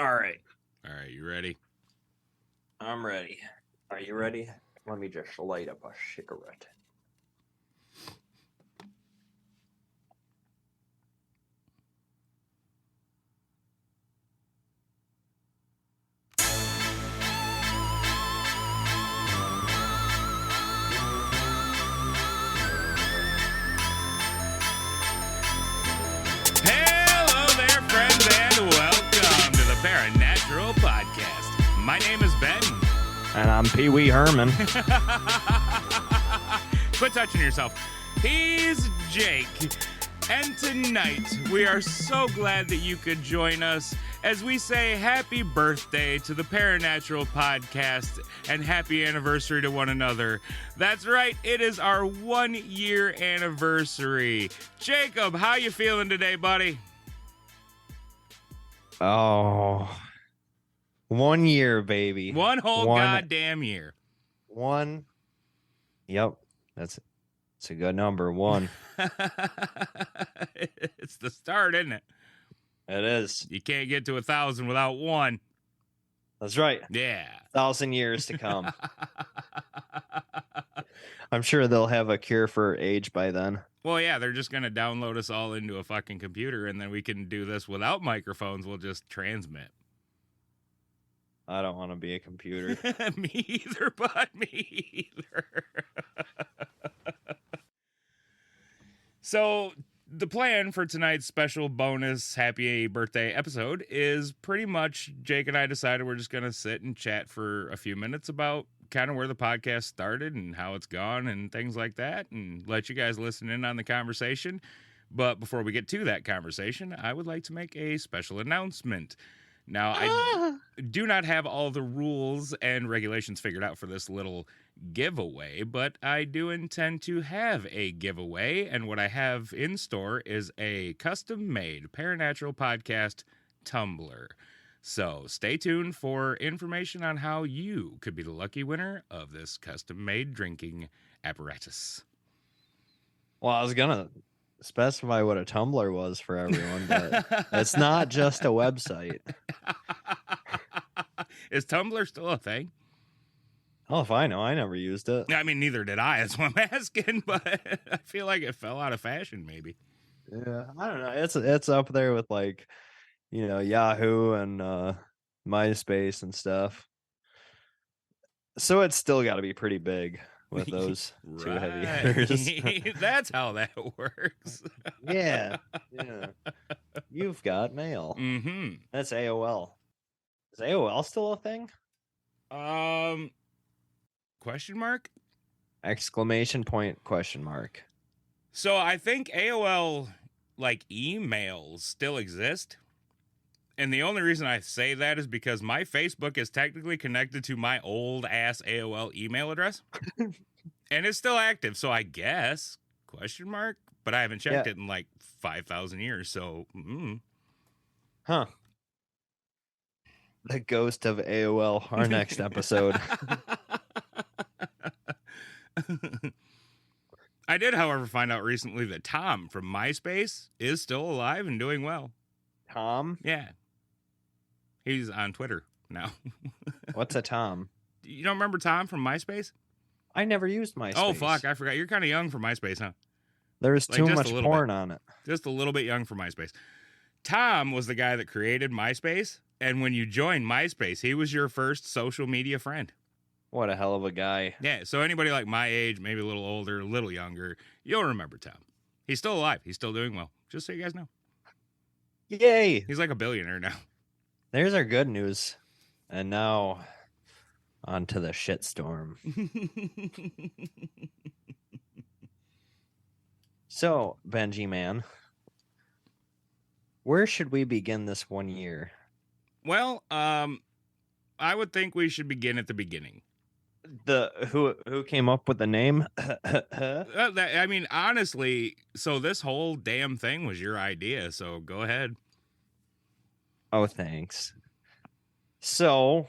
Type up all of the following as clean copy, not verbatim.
All right. All right, you ready? I'm ready. Are you ready? Let me just light up a cigarette. Hello there, friends, and welcome to the Paranatural Podcast. My name is Ben. And I'm Pee Wee Herman. Quit touching yourself. He's Jake. And tonight, we are so glad that you could join us as we say happy birthday to the Paranatural Podcast and happy anniversary to one another. That's right, it is our 1 year anniversary. Jacob, how you feeling today, buddy? Oh, 1 year, baby. One whole goddamn year. One. Yep. It's a good number. One. It's the start, isn't it? It is. You can't get to 1,000 without one. That's right. Yeah. 1,000 years to come. I'm sure they'll have a cure for age by then. Well, yeah, they're just going to download us all into a fucking computer, and then we can do this without microphones. We'll just transmit. I don't want to be a computer. Me either, bud. Me either. So, the plan for tonight's special bonus happy birthday episode is pretty much Jake and I decided we're just going to sit and chat for a few minutes about kind of where the podcast started and how it's gone and things like that, and let you guys listen in on the conversation. But before we get to that conversation, I would like to make a special announcement. Now, I do not have all the rules and regulations figured out for this little giveaway, but I do intend to have a giveaway, and what I have in store is a custom-made Paranatural Podcast tumbler. So stay tuned for information on how you could be the lucky winner of this custom-made drinking apparatus. Well, I was going to specify what a Tumblr was for everyone, but it's not just a website. Is Tumblr still a thing? Oh, if I know, I never used it. I mean, neither did I. That's what I'm asking, but I feel like it fell out of fashion, maybe. Yeah, I don't know. It's up there with like, Yahoo and MySpace and stuff. So it's still got to be pretty big with those two heavy hitters. That's how that works. Yeah. You've got mail. Mm-hmm. That's AOL. Is AOL still a thing? Question mark? Exclamation point, question mark. So I think AOL, like, emails still exist. And the only reason I say that is because my Facebook is technically connected to my old-ass AOL email address. And it's still active, so I guess, question mark? But I haven't checked it in, like, 5,000 years, so... Huh. The ghost of AOL, our next episode. I did, however, find out recently that Tom from MySpace is still alive and doing well. Tom? Yeah. He's on Twitter now. What's a Tom? You don't remember Tom from MySpace? I never used MySpace. Oh, fuck. I forgot. You're kind of young for MySpace, huh? There's too much porn on it. Just a little bit young for MySpace. Tom was the guy that created MySpace. And when you joined MySpace, he was your first social media friend. What a hell of a guy. Yeah, so anybody like my age, maybe a little older, a little younger, you'll remember Tom. He's still alive. He's still doing well. Just so you guys know. Yay! He's like a billionaire now. There's our good news. And now, on to the shitstorm. So, Benji man, where should we begin this 1 year? Well, I would think we should begin at the beginning. Who came up with the name? I mean, honestly, so this whole damn thing was your idea, so go ahead. Oh, thanks. So,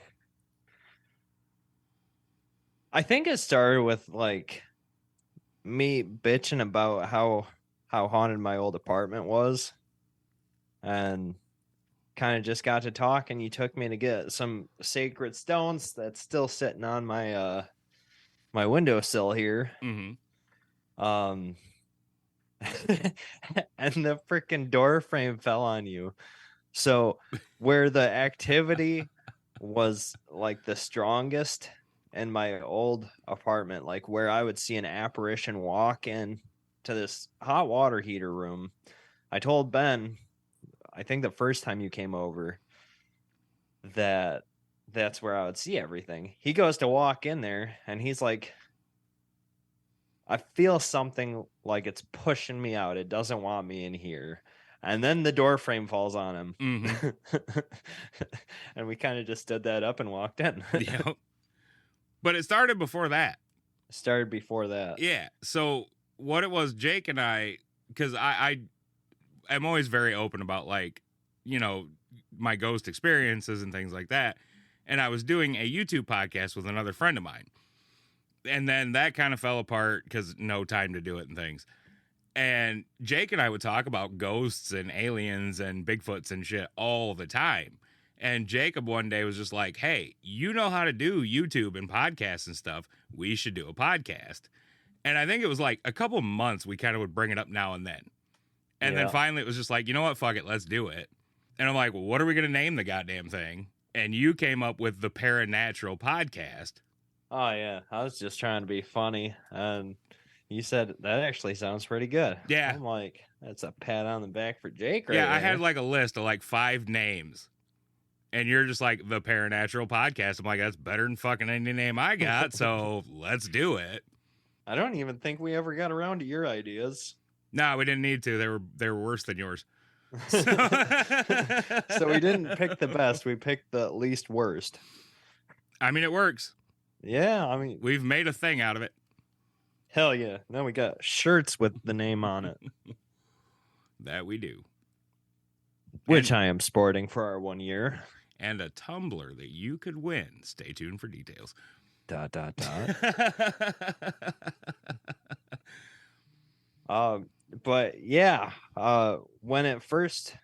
I think it started with like me bitching about how haunted my old apartment was, and kind of just got to talk, and you took me to get some sacred stones that's still sitting on my my windowsill here. Mm-hmm. And the freaking door frame fell on you. So where the activity was like the strongest in my old apartment, like where I would see an apparition walk in to this hot water heater room, I told Ben, I think the first time you came over, that that's where I would see everything. He goes to walk in there and he's like, I feel something like it's pushing me out. It doesn't want me in here. And then the door frame falls on him. Mm-hmm. And we kind of just stood that up and walked in. Yep. But it started before that. Started before that. Yeah. So what it was, Jake and I, because I am always very open about, like, you know, my ghost experiences and things like that. And I was doing a YouTube podcast with another friend of mine. And then that kind of fell apart because no time to do it and things. And Jake and I would talk about ghosts and aliens and Bigfoots and shit all the time. And Jacob one day was just like, hey, you know how to do YouTube and podcasts and stuff. We should do a podcast. And I think it was like a couple months we kind of would bring it up now and then. And then finally it was just like, you know what? Fuck it. Let's do it. And I'm like, well, what are we going to name the goddamn thing? And you came up with the Paranatural Podcast. Oh, yeah. I was just trying to be funny. And you said that actually sounds pretty good. Yeah. I'm like, that's a pat on the back for Jake right Yeah, there. I had like a list of like 5 names. And you're just like, the Paranatural Podcast. I'm like, that's better than fucking any name I got. So let's do it. I don't even think we ever got around to your ideas. No, we didn't need to. They were worse than yours. So we didn't pick the best. We picked the least worst. I mean, it works. Yeah, I mean, We've made a thing out of it. hell yeah. Now we got shirts with the name on it. That we do. Which I am sporting for our 1 year. And a tumbler that you could win. Stay tuned for details. ... But yeah, when it first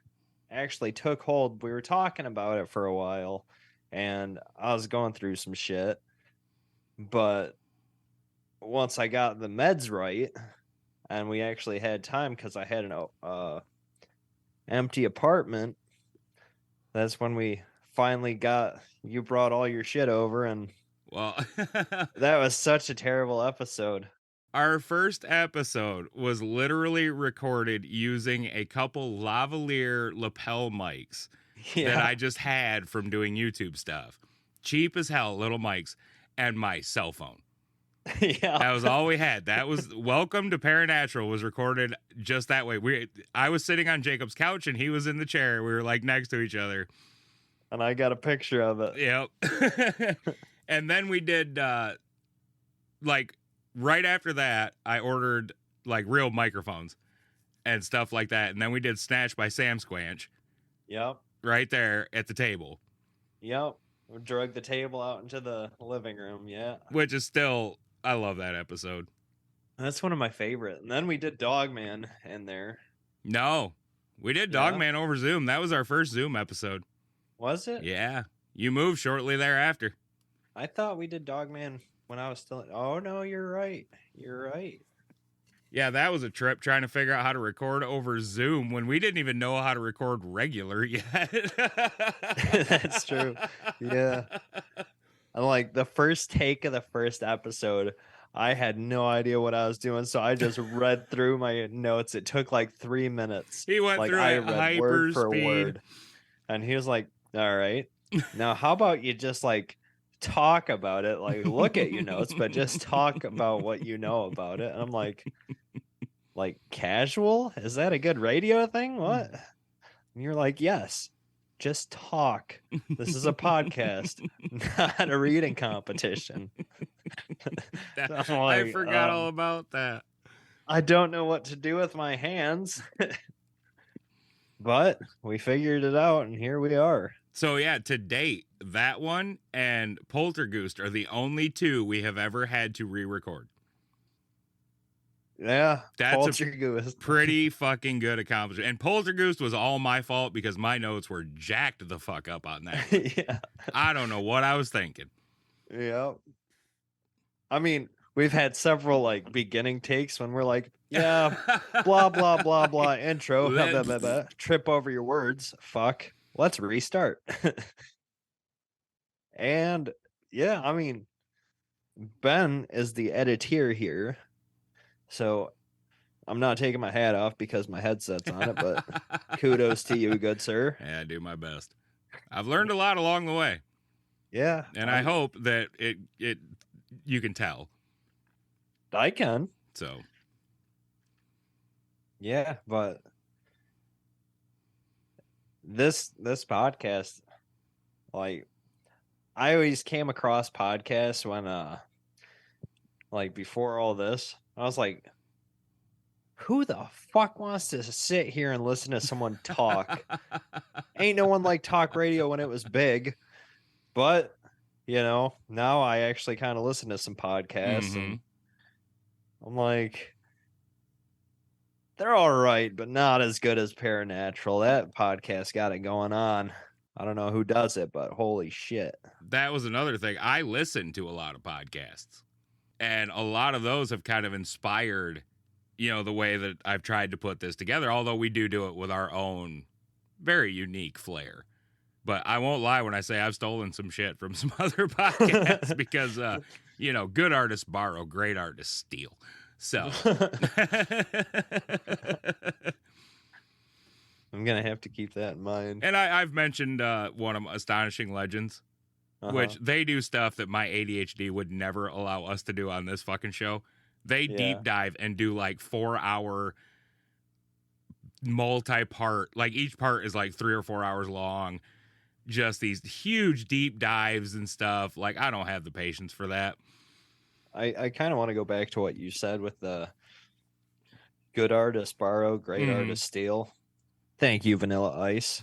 actually took hold, we were talking about it for a while, and I was going through some shit. But once I got the meds right, and we actually had time because I had an empty apartment, that's when we finally you brought all your shit over, and Well, that was such a terrible episode. our first episode was literally recorded using a couple lavalier lapel mics that I just had from doing YouTube stuff. Cheap as hell, little mics, and my cell phone. Yeah. That was all we had. That was Welcome to Paranatural was recorded just that way. I was sitting on Jacob's couch and he was in the chair. We were like next to each other. And I got a picture of it. Yep. And then we did like right after that, I ordered like real microphones and stuff like that. And then we did Snatch by Sam Squanch. Yep. Right there at the table. Yep. We drug the table out into the living room. Yeah. Which is still, I love that episode. That's one of my favorite. And then we did Dogman in there. No, we did Dogman over Zoom. That was our first Zoom episode. Was it? Yeah. You moved shortly thereafter. I thought we did Dogman when I was still. Oh, no, you're right. You're right. Yeah, that was a trip trying to figure out how to record over Zoom when we didn't even know how to record regular yet. That's true. Yeah. And like the first take of the first episode, I had no idea what I was doing, so I just read through my notes. It took like 3 minutes. He went like through I it read word for hyperspeed. word. And he was like, all right, now how about you just like talk about it, like look at your notes, but just talk about what you know about it. And I'm like casual? Is that a good radio thing? What? And you're like, yes, just talk. This is a podcast, not a reading competition. I forgot all about that. I don't know what to do with my hands. But we figured it out, and here we are. So, yeah, to date, that one and Poltergeist are the only 2 we have ever had to re-record. Yeah, That's a Poltergeist. pretty fucking good accomplishment. And Poltergeist was all my fault because my notes were jacked the fuck up on that one. Yeah. I don't know what I was thinking. Yeah. I mean, we've had several like beginning takes when we're like, yeah, blah blah blah blah intro, blah, blah, blah, blah, trip over your words. Fuck. Let's restart. And yeah, I mean, Ben is the editor here. So I'm not taking my hat off because my headset's on it, but kudos to you, good sir. Yeah, I do my best. I've learned a lot along the way. Yeah. And I hope that it you can tell. I can. So yeah, but this podcast, like, I always came across podcasts when like before all this, I was like, who the fuck wants to sit here and listen to someone talk? Ain't no one like talk radio when it was big. But you know, now I actually kind of listen to some podcasts, and I'm like, they're all right, but not as good as Paranatural. That podcast got it going on. I don't know who does it, but holy shit. That was another thing. I listen to a lot of podcasts, and a lot of those have kind of inspired, you know, the way that I've tried to put this together, although we do it with our own very unique flair. But I won't lie when I say I've stolen some shit from some other podcasts because, you know, good artists borrow, great artists steal. So I'm going to have to keep that in mind. And I've mentioned one of Astonishing Legends, which they do stuff that my ADHD would never allow us to do on this fucking show. They deep dive and do like 4-hour multi-part, like each part is like 3 or 4 hours long. Just these huge deep dives and stuff. Like, I don't have the patience for that. I kind of want to go back to what you said with the good artist borrow, great artist steal. Thank you, Vanilla Ice.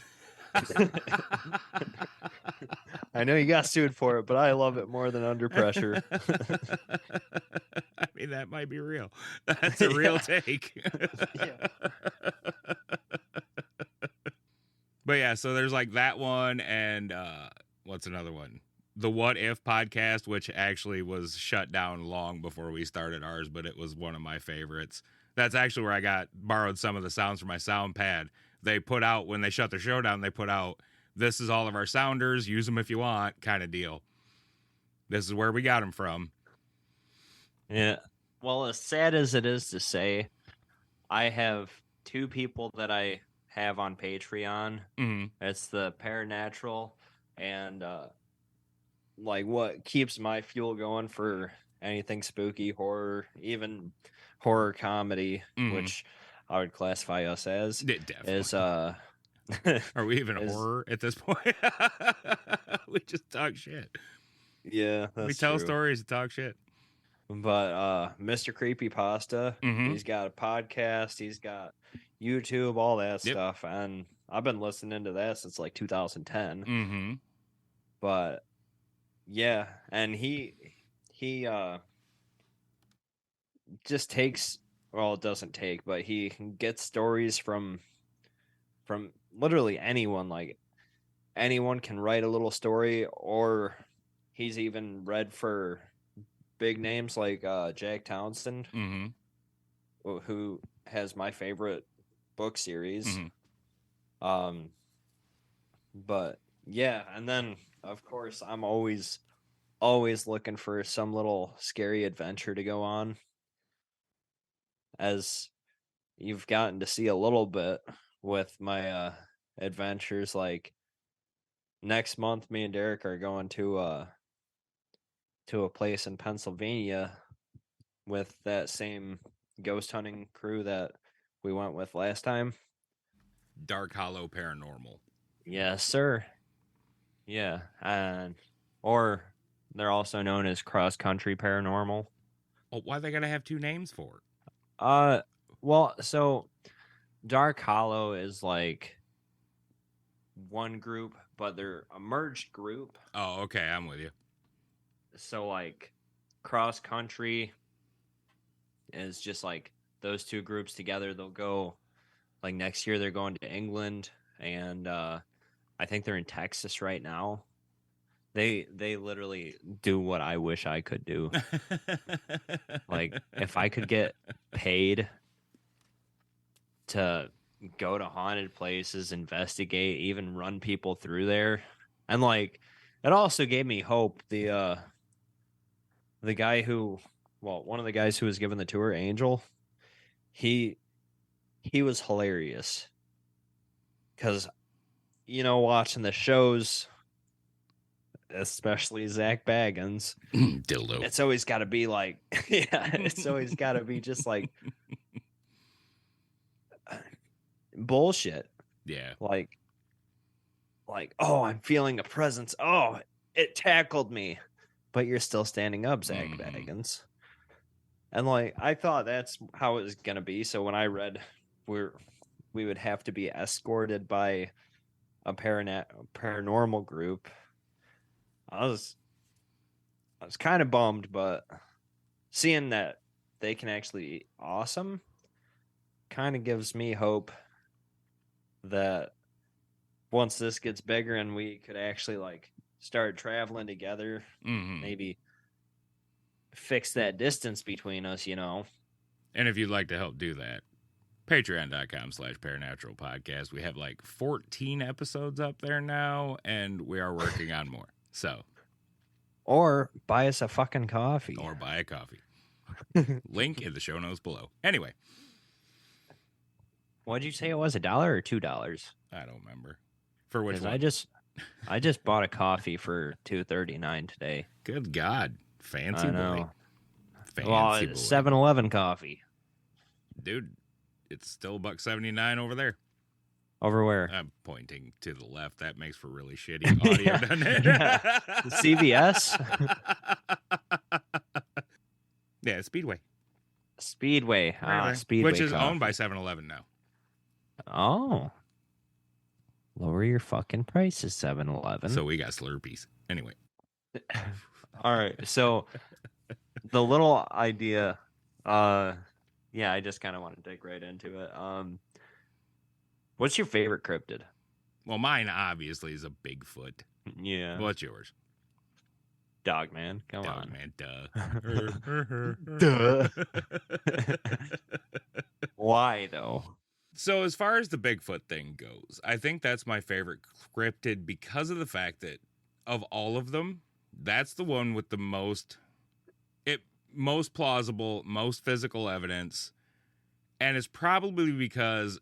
I know you got sued for it, but I love it more than Under Pressure. I mean, that might be real. That's a real take. But yeah, so there's like that one, and what's another one? The What If podcast, which actually was shut down long before we started ours, but it was one of my favorites. That's actually where I borrowed some of the sounds from my sound pad. They put out, when they shut their show down, they put out, this is all of our sounders, use them if you want, kind of deal. This is where we got them from. Yeah. Well, as sad as it is to say, I have 2 people that I have on Patreon. It's the Paranatural and like what keeps my fuel going for anything spooky, horror, even horror comedy, which I would classify us as. Definitely. Is are we even horror at this point? We just talk shit. Yeah, that's we tell true. stories and talk shit. But Mr. Creepypasta, he's got a podcast, he's got YouTube, all that stuff, and I've been listening to that since like 2010. But yeah, and he just takes, well, it doesn't take, but he gets stories from literally anyone. Like, anyone can write a little story, or he's even read for big names like Jack Townsend, who has my favorite book series. But yeah, and then of course I'm always looking for some little scary adventure to go on, as you've gotten to see a little bit with my adventures. Like, next month me and Derek are going to a place in Pennsylvania with that same ghost hunting crew that we went with last time. Dark Hollow Paranormal. Yes, sir. Yeah, and or they're also known as Cross Country Paranormal. Oh, why they gotta have 2 names for it? Well, so Dark Hollow is like one group, but they're a merged group. Oh, okay, I'm with you. So like Cross Country is just like those two groups together. They'll go like next year. They're going to England, and I think they're in Texas right now. They literally do what I wish I could do. Like if I could get paid to go to haunted places, investigate, even run people through there. And like it also gave me hope. The guy who one of the guys who was given the tour, Angel, he was hilarious. Cause watching the shows, especially Zach Baggins, dildo. It's always gotta be like it's always gotta be just like bullshit. Yeah. Like, oh, I'm feeling a presence. Oh, it tackled me. But you're still standing up, Zach Baggins. And like, I thought that's how it was gonna be. So when I read we would have to be escorted by a paranormal group, I was kind of bummed, but seeing that they can actually be awesome kind of gives me hope that once this gets bigger and we could actually like start traveling together, maybe fix that distance between us, And if you'd like to help do that, patreon.com/Paranatural Podcast. We have like 14 episodes up there now, and we are working on more. So, or buy us a fucking coffee. Or buy a coffee. Link in the show notes below. Anyway. What'd you say it was, $1 or $2? I don't remember. For which one? I just bought a coffee for $2.39 today. Good God. Fancy boy. Fancy boy. 7-Eleven coffee. Dude, it's still $1.79 over there. Over where? I'm pointing to the left. That makes for really shitty audio, doesn't it? Yeah. CVS? Yeah, Speedway. Speedway. Speedway. Which is owned by 7-Eleven now. Oh. Lower your fucking prices, 7-Eleven. So we got Slurpees. Anyway. All right. So the little idea, I just kind of want to dig right into it. What's your favorite cryptid? Well, mine obviously is a Bigfoot. Yeah. What's yours? Dogman. Come on. Dogman, duh. Why, though? So as far as the Bigfoot thing goes, I think that's my favorite cryptid because of the fact that of all of them, that's the one with the most plausible, most physical evidence. And it's probably because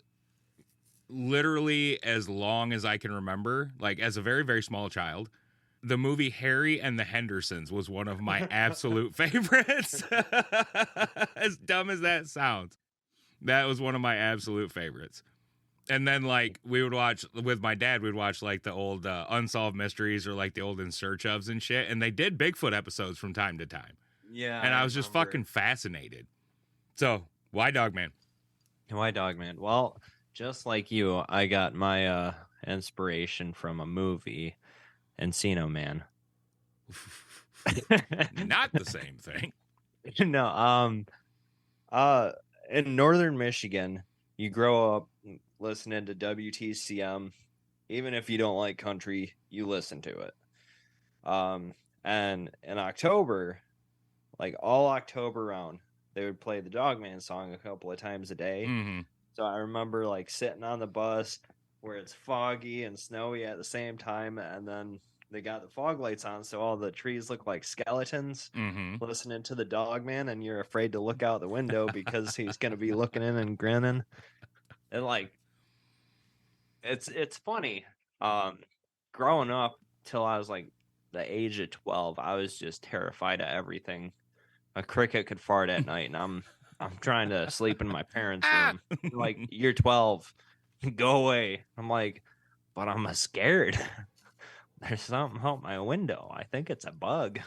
literally as long as I can remember, like as a very, very small child, the movie Harry and the Hendersons was one of my absolute favorites. As dumb as that sounds. That was one of my absolute favorites. And then, like, we would watch, with my dad, we'd watch, like, the old Unsolved Mysteries or, like, the old In Search Ofs and shit. And they did Bigfoot episodes from time to time. Yeah. And I was just fucking fascinated. So, why Dogman? Why Dogman? Well, just like you, I got my inspiration from a movie, Encino Man. Not the same thing. No, in northern Michigan, you grow up listening to WTCM. Even if you don't like country, you listen to it. And in October, like all October round, they would play the Dogman song a couple of times a day. Mm-hmm. So I remember like sitting on the bus where it's foggy and snowy at the same time, and then they got the fog lights on, so all the trees look like skeletons. Mm-hmm. Listening to the Dogman, and you're afraid to look out the window because he's going to be looking in and grinning. And like, it's funny. Growing up till I was like the age of 12, I was just terrified of everything. A cricket could fart at night, and I'm trying to sleep in my parents' room. Like, you're 12, go away. I'm like, but I'm scared. There's something out my window. I think it's a bug.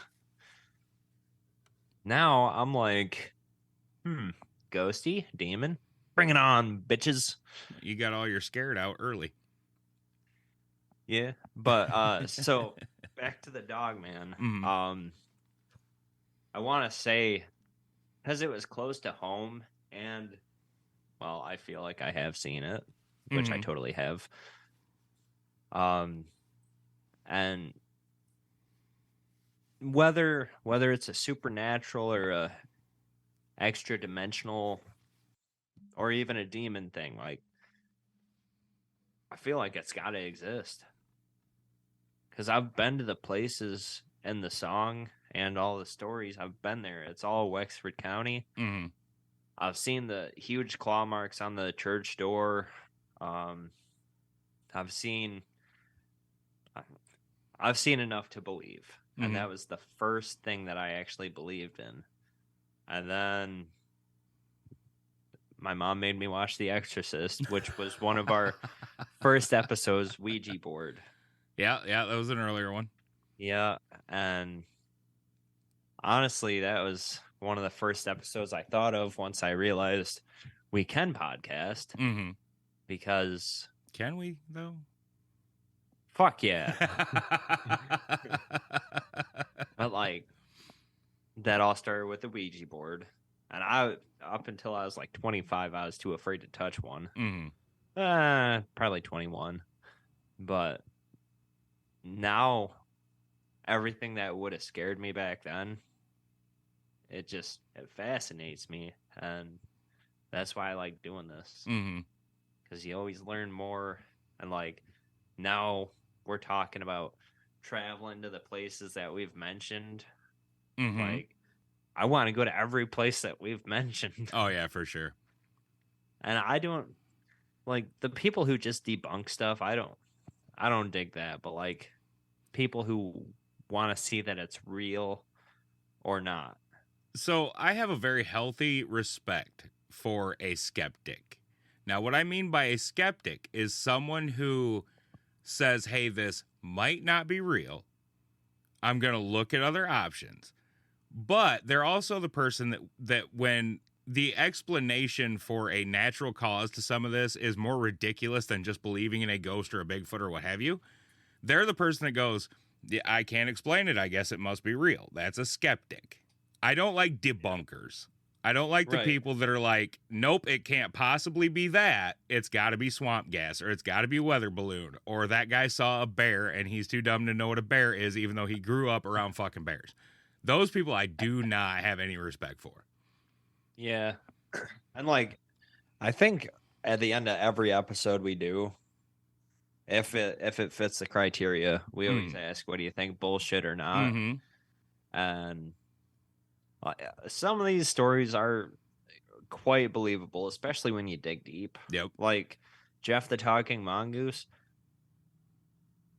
Now I'm like, ghosty, demon, bring it on, bitches. You got all your scared out early. Yeah, but so back to the Dogman. Mm-hmm. I want to say, because it was close to home, and well, I feel like I have seen it, which I totally have. And whether it's a supernatural or a extra dimensional or even a demon thing, like, I feel like it's got to exist. Because I've been to the places in the song and all the stories. I've been there. It's all Wexford County. Mm-hmm. I've seen the huge claw marks on the church door. I've seen enough to believe. And that was the first thing that I actually believed in. And then my mom made me watch The Exorcist, which was one of our first episodes, Ouija board. Yeah, that was an earlier one. Yeah, and honestly, that was one of the first episodes I thought of once I realized we can podcast. Mm-hmm. Because... Can we, though? Fuck yeah. But, like, that all started with the Ouija board. And up until I was like 25, I was too afraid to touch one. Mm-hmm. Probably 21. But now, everything that would have scared me back then, it fascinates me. And that's why I like doing this. Because you always learn more. And, like, now we're talking about traveling to the places that we've mentioned. Like, I want to go to every place that we've mentioned. Oh, yeah, for sure. And I don't, like, the people who just debunk stuff, I don't dig that. But, like, people who want to see that it's real or not. So I have a very healthy respect for a skeptic. Now, what I mean by a skeptic is someone who says, hey, this might not be real. I'm going to look at other options. But they're also the person that when the explanation for a natural cause to some of this is more ridiculous than just believing in a ghost or a Bigfoot or what have you, they're the person that goes, yeah, I can't explain it. I guess it must be real. That's a skeptic. I don't like debunkers. I don't like the people that are like, nope, it can't possibly be that. It's got to be swamp gas, or it's got to be weather balloon, or that guy saw a bear and he's too dumb to know what a bear is, even though he grew up around fucking bears. Those people I do not have any respect for. Yeah. And, like, I think at the end of every episode we do, if it fits the criteria, we always ask, what do you think, bullshit or not? And some of these stories are quite believable, especially when you dig deep. Yep. Like Jeff the Talking Mongoose.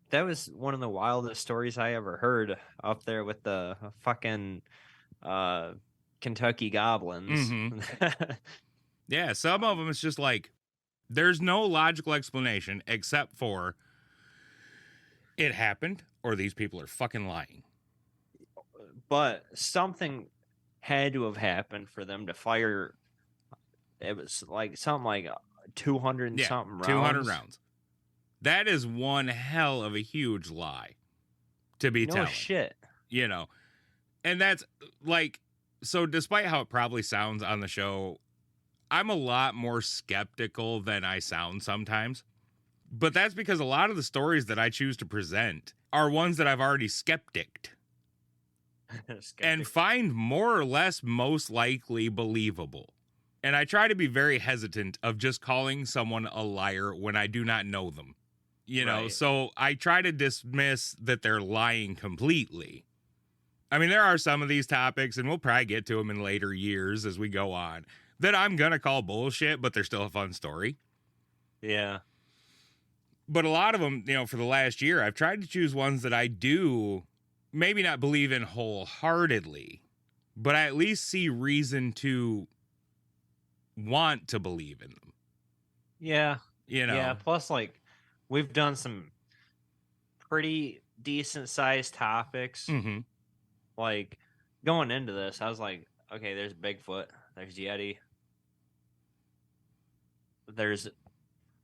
That was one of the wildest stories I ever heard, up there with the fucking Kentucky goblins. Yeah, some of them it's just like there's no logical explanation except for it happened or these people are fucking lying. But something had to have happened for them to fire. It was like something like 200 and something rounds. 200 rounds. That is one hell of a huge lie to be telling. No shit. You know, and that's like, so despite how it probably sounds on the show, I'm a lot more skeptical than I sound sometimes. But that's because a lot of the stories that I choose to present are ones that I've already skepticked. And find more or less most likely believable. And I try to be very hesitant of just calling someone a liar when I do not know them. You know, so I try to dismiss that they're lying completely. I mean, there are some of these topics, and we'll probably get to them in later years as we go on, that I'm going to call bullshit, but they're still a fun story. Yeah. But a lot of them, you know, for the last year, I've tried to choose ones that I do maybe not believe in wholeheartedly, but I at least see reason to want to believe in them. Yeah. You know? Yeah. Plus, like, we've done some pretty decent sized topics. Like, going into this, I was like, okay, there's Bigfoot, there's Yeti, there's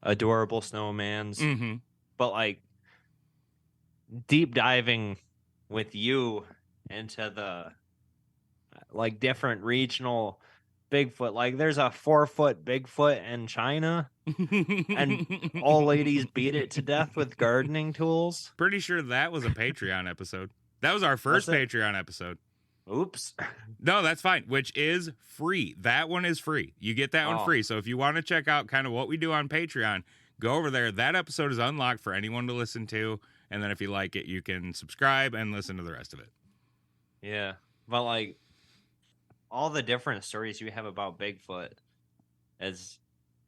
adorable snowmans. But, like, deep diving with you into the, like, different regional Bigfoot. Like there's a 4-foot Bigfoot in China, and all ladies beat it to death with gardening tools. Pretty sure that was a Patreon episode. That was our first Patreon episode. Oops. No, that's fine, which is free. That one is free. You get that one free. So if you want to check out kind of what we do on Patreon, go over there. That episode is unlocked for anyone to listen to. And then if you like it, you can subscribe and listen to the rest of it. Yeah. But like all the different stories you have about Bigfoot is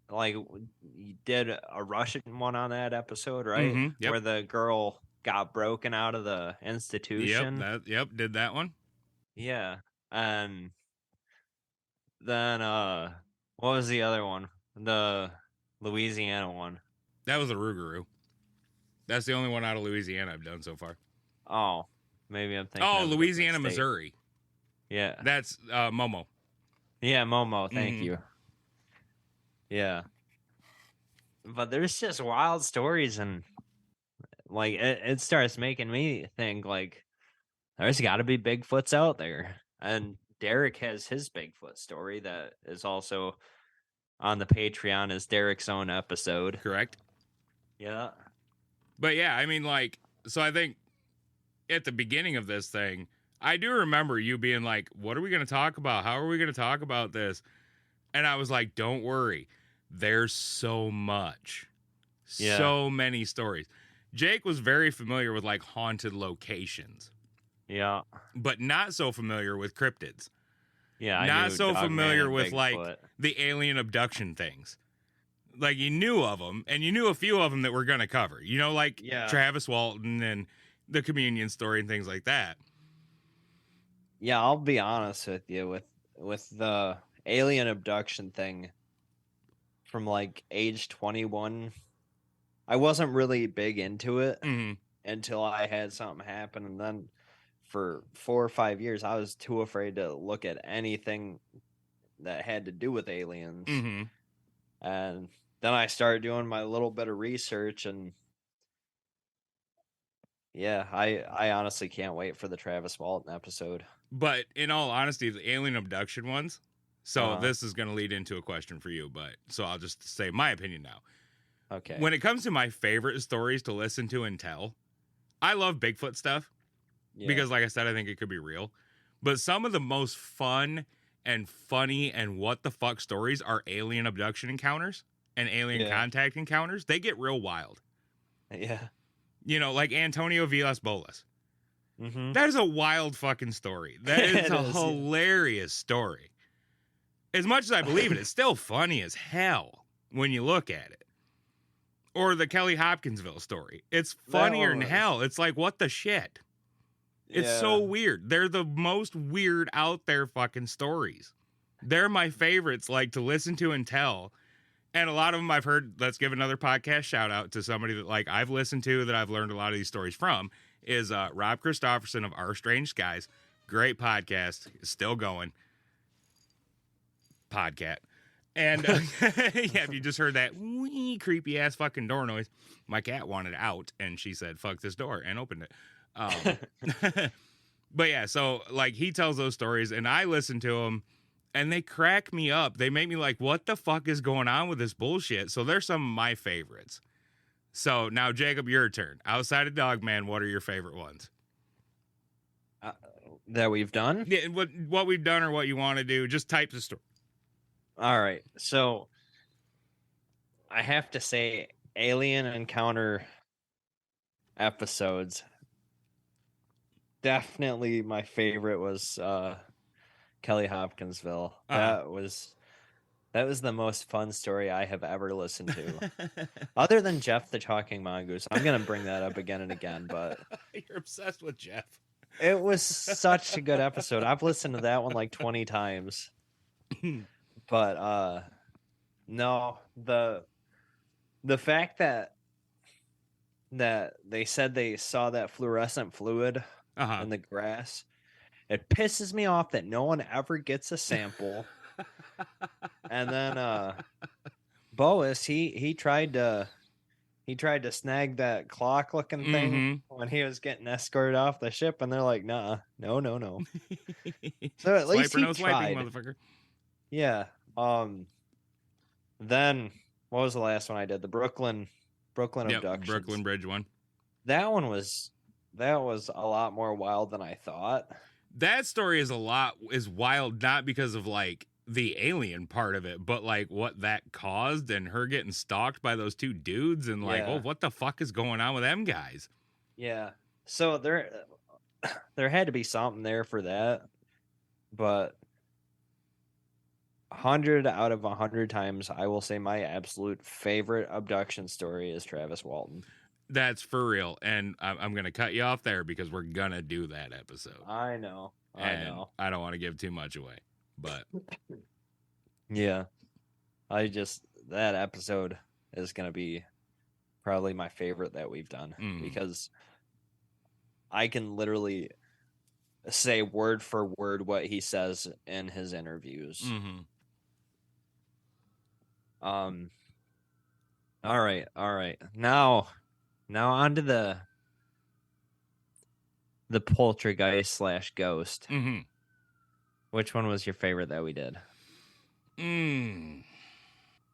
like you did a Russian one on that episode, right? Mm-hmm, yep. Where the girl got broken out of the institution. Yep, did that one. Yeah. And then what was the other one? The Louisiana one. That was a Rougarou. That's the only one out of Louisiana I've done so far. Oh, maybe I'm thinking. Oh, Louisiana, Missouri. Yeah. That's Momo. Yeah, Momo. Thank you. Yeah. But there's just wild stories, and like it starts making me think like there's got to be Bigfoots out there. And Derek has his Bigfoot story that is also on the Patreon as Derek's own episode. Correct. Yeah. But yeah, I mean, like, so I think at the beginning of this thing, I do remember you being like, what are we going to talk about? How are we going to talk about this? And I was like, don't worry. There's so much. Yeah. So many stories. Jake was very familiar with like haunted locations. Yeah. But not so familiar with cryptids. Yeah. Not so familiar with Bigfoot. like the alien abduction things. Like you knew of them, and you knew a few of them that we're going to cover. You know, like Travis Walton and the communion story and things like that. Yeah, I'll be honest with you with the alien abduction thing from like age 21. I wasn't really big into it until I had something happen, and then for 4 or 5 years I was too afraid to look at anything that had to do with aliens. And then I started doing my little bit of research, and yeah, I honestly can't wait for the Travis Walton episode. But in all honesty, the alien abduction ones, so this is going to lead into a question for you, but so I'll just say my opinion now. Okay. When it comes to my favorite stories to listen to and tell, I love Bigfoot stuff because, like I said, I think it could be real. But some of the most fun and funny and what the fuck stories are alien abduction encounters and alien contact encounters. They get real wild. Yeah. You know, like Antonio Villas Bolas. That is a wild fucking story. That is a hilarious story. As much as I believe it, it's still funny as hell when you look at it. Or the Kelly Hopkinsville story. It's funnier than hell. It's like, what the shit? It's so weird. They're the most weird out there fucking stories. They're my favorites, like, to listen to and tell. And a lot of them I've heard. Let's give another podcast shout out to somebody that like I've listened to that I've learned a lot of these stories from is Rob Christofferson of Our Strange Skies. Great podcast. Still going. Podcat. And if you just heard that wee creepy ass fucking door noise, my cat wanted out and she said, fuck this door, and opened it. But yeah, so like he tells those stories and I listen to them. And they crack me up. They make me like, what the fuck is going on with this bullshit? So they're some of my favorites. So now, Jacob, your turn. Outside of Dogman, what are your favorite ones? That we've done? Yeah, what we've done or what you want to do. Just types of story. All right. So I have to say alien encounter episodes. Definitely my favorite was Kelly Hopkinsville. That was the most fun story I have ever listened to. Other than Jeff the Talking Mongoose. I'm going to bring that up again and again, but you're obsessed with Jeff. It was such a good episode. I've listened to that one like 20 times. But no, the fact that they said they saw that fluorescent fluid in the grass, it pisses me off that no one ever gets a sample. And then Boas, he tried to snag that clock looking thing when he was getting escorted off the ship, and they're like, nah, no. So at least he tried. Motherfucker. Yeah. Then what was the last one I did? The Brooklyn Yep, abductions. Brooklyn Bridge one. That one was a lot more wild than I thought. That story is wild, not because of like the alien part of it, but like what that caused and her getting stalked by those two dudes and like, oh, Yeah. what the fuck is going on with them guys? Yeah. So there had to be something there for that, but 100 out of 100 times I will say my absolute favorite abduction story is Travis Walton. That's for real. And I'm going to cut you off there because we're going to do that episode. I know. And I don't want to give too much away, but yeah. That episode is going to be probably my favorite that we've done because I can literally say word for word what he says in his interviews. Mm-hmm. All right. Now on to the poltergeist / ghost. Mm-hmm. Which one was your favorite that we did?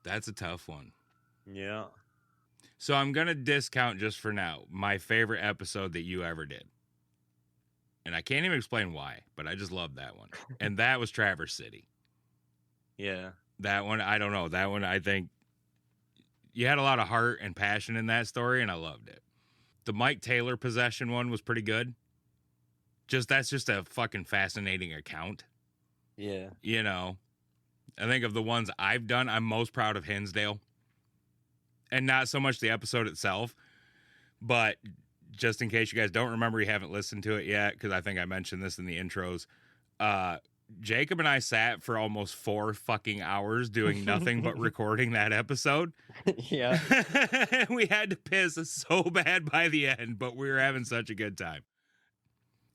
That's a tough one. Yeah. So I'm going to discount just for now my favorite episode that you ever did. And I can't even explain why, but I just love that one. And that was Traverse City. Yeah. That one, I don't know. That one, I think you had a lot of heart and passion in that story, and I loved it. The Mike Taylor possession one was pretty good. That's just a fucking fascinating account. Yeah. You know, I think of the ones I've done, I'm most proud of Hinsdale. And not so much the episode itself, but just in case you guys don't remember, you haven't listened to it yet, because I think I mentioned this in the intros. Jacob and I sat for almost 4 fucking hours doing nothing but recording that episode. Yeah. We had to piss so bad by the end, but we were having such a good time.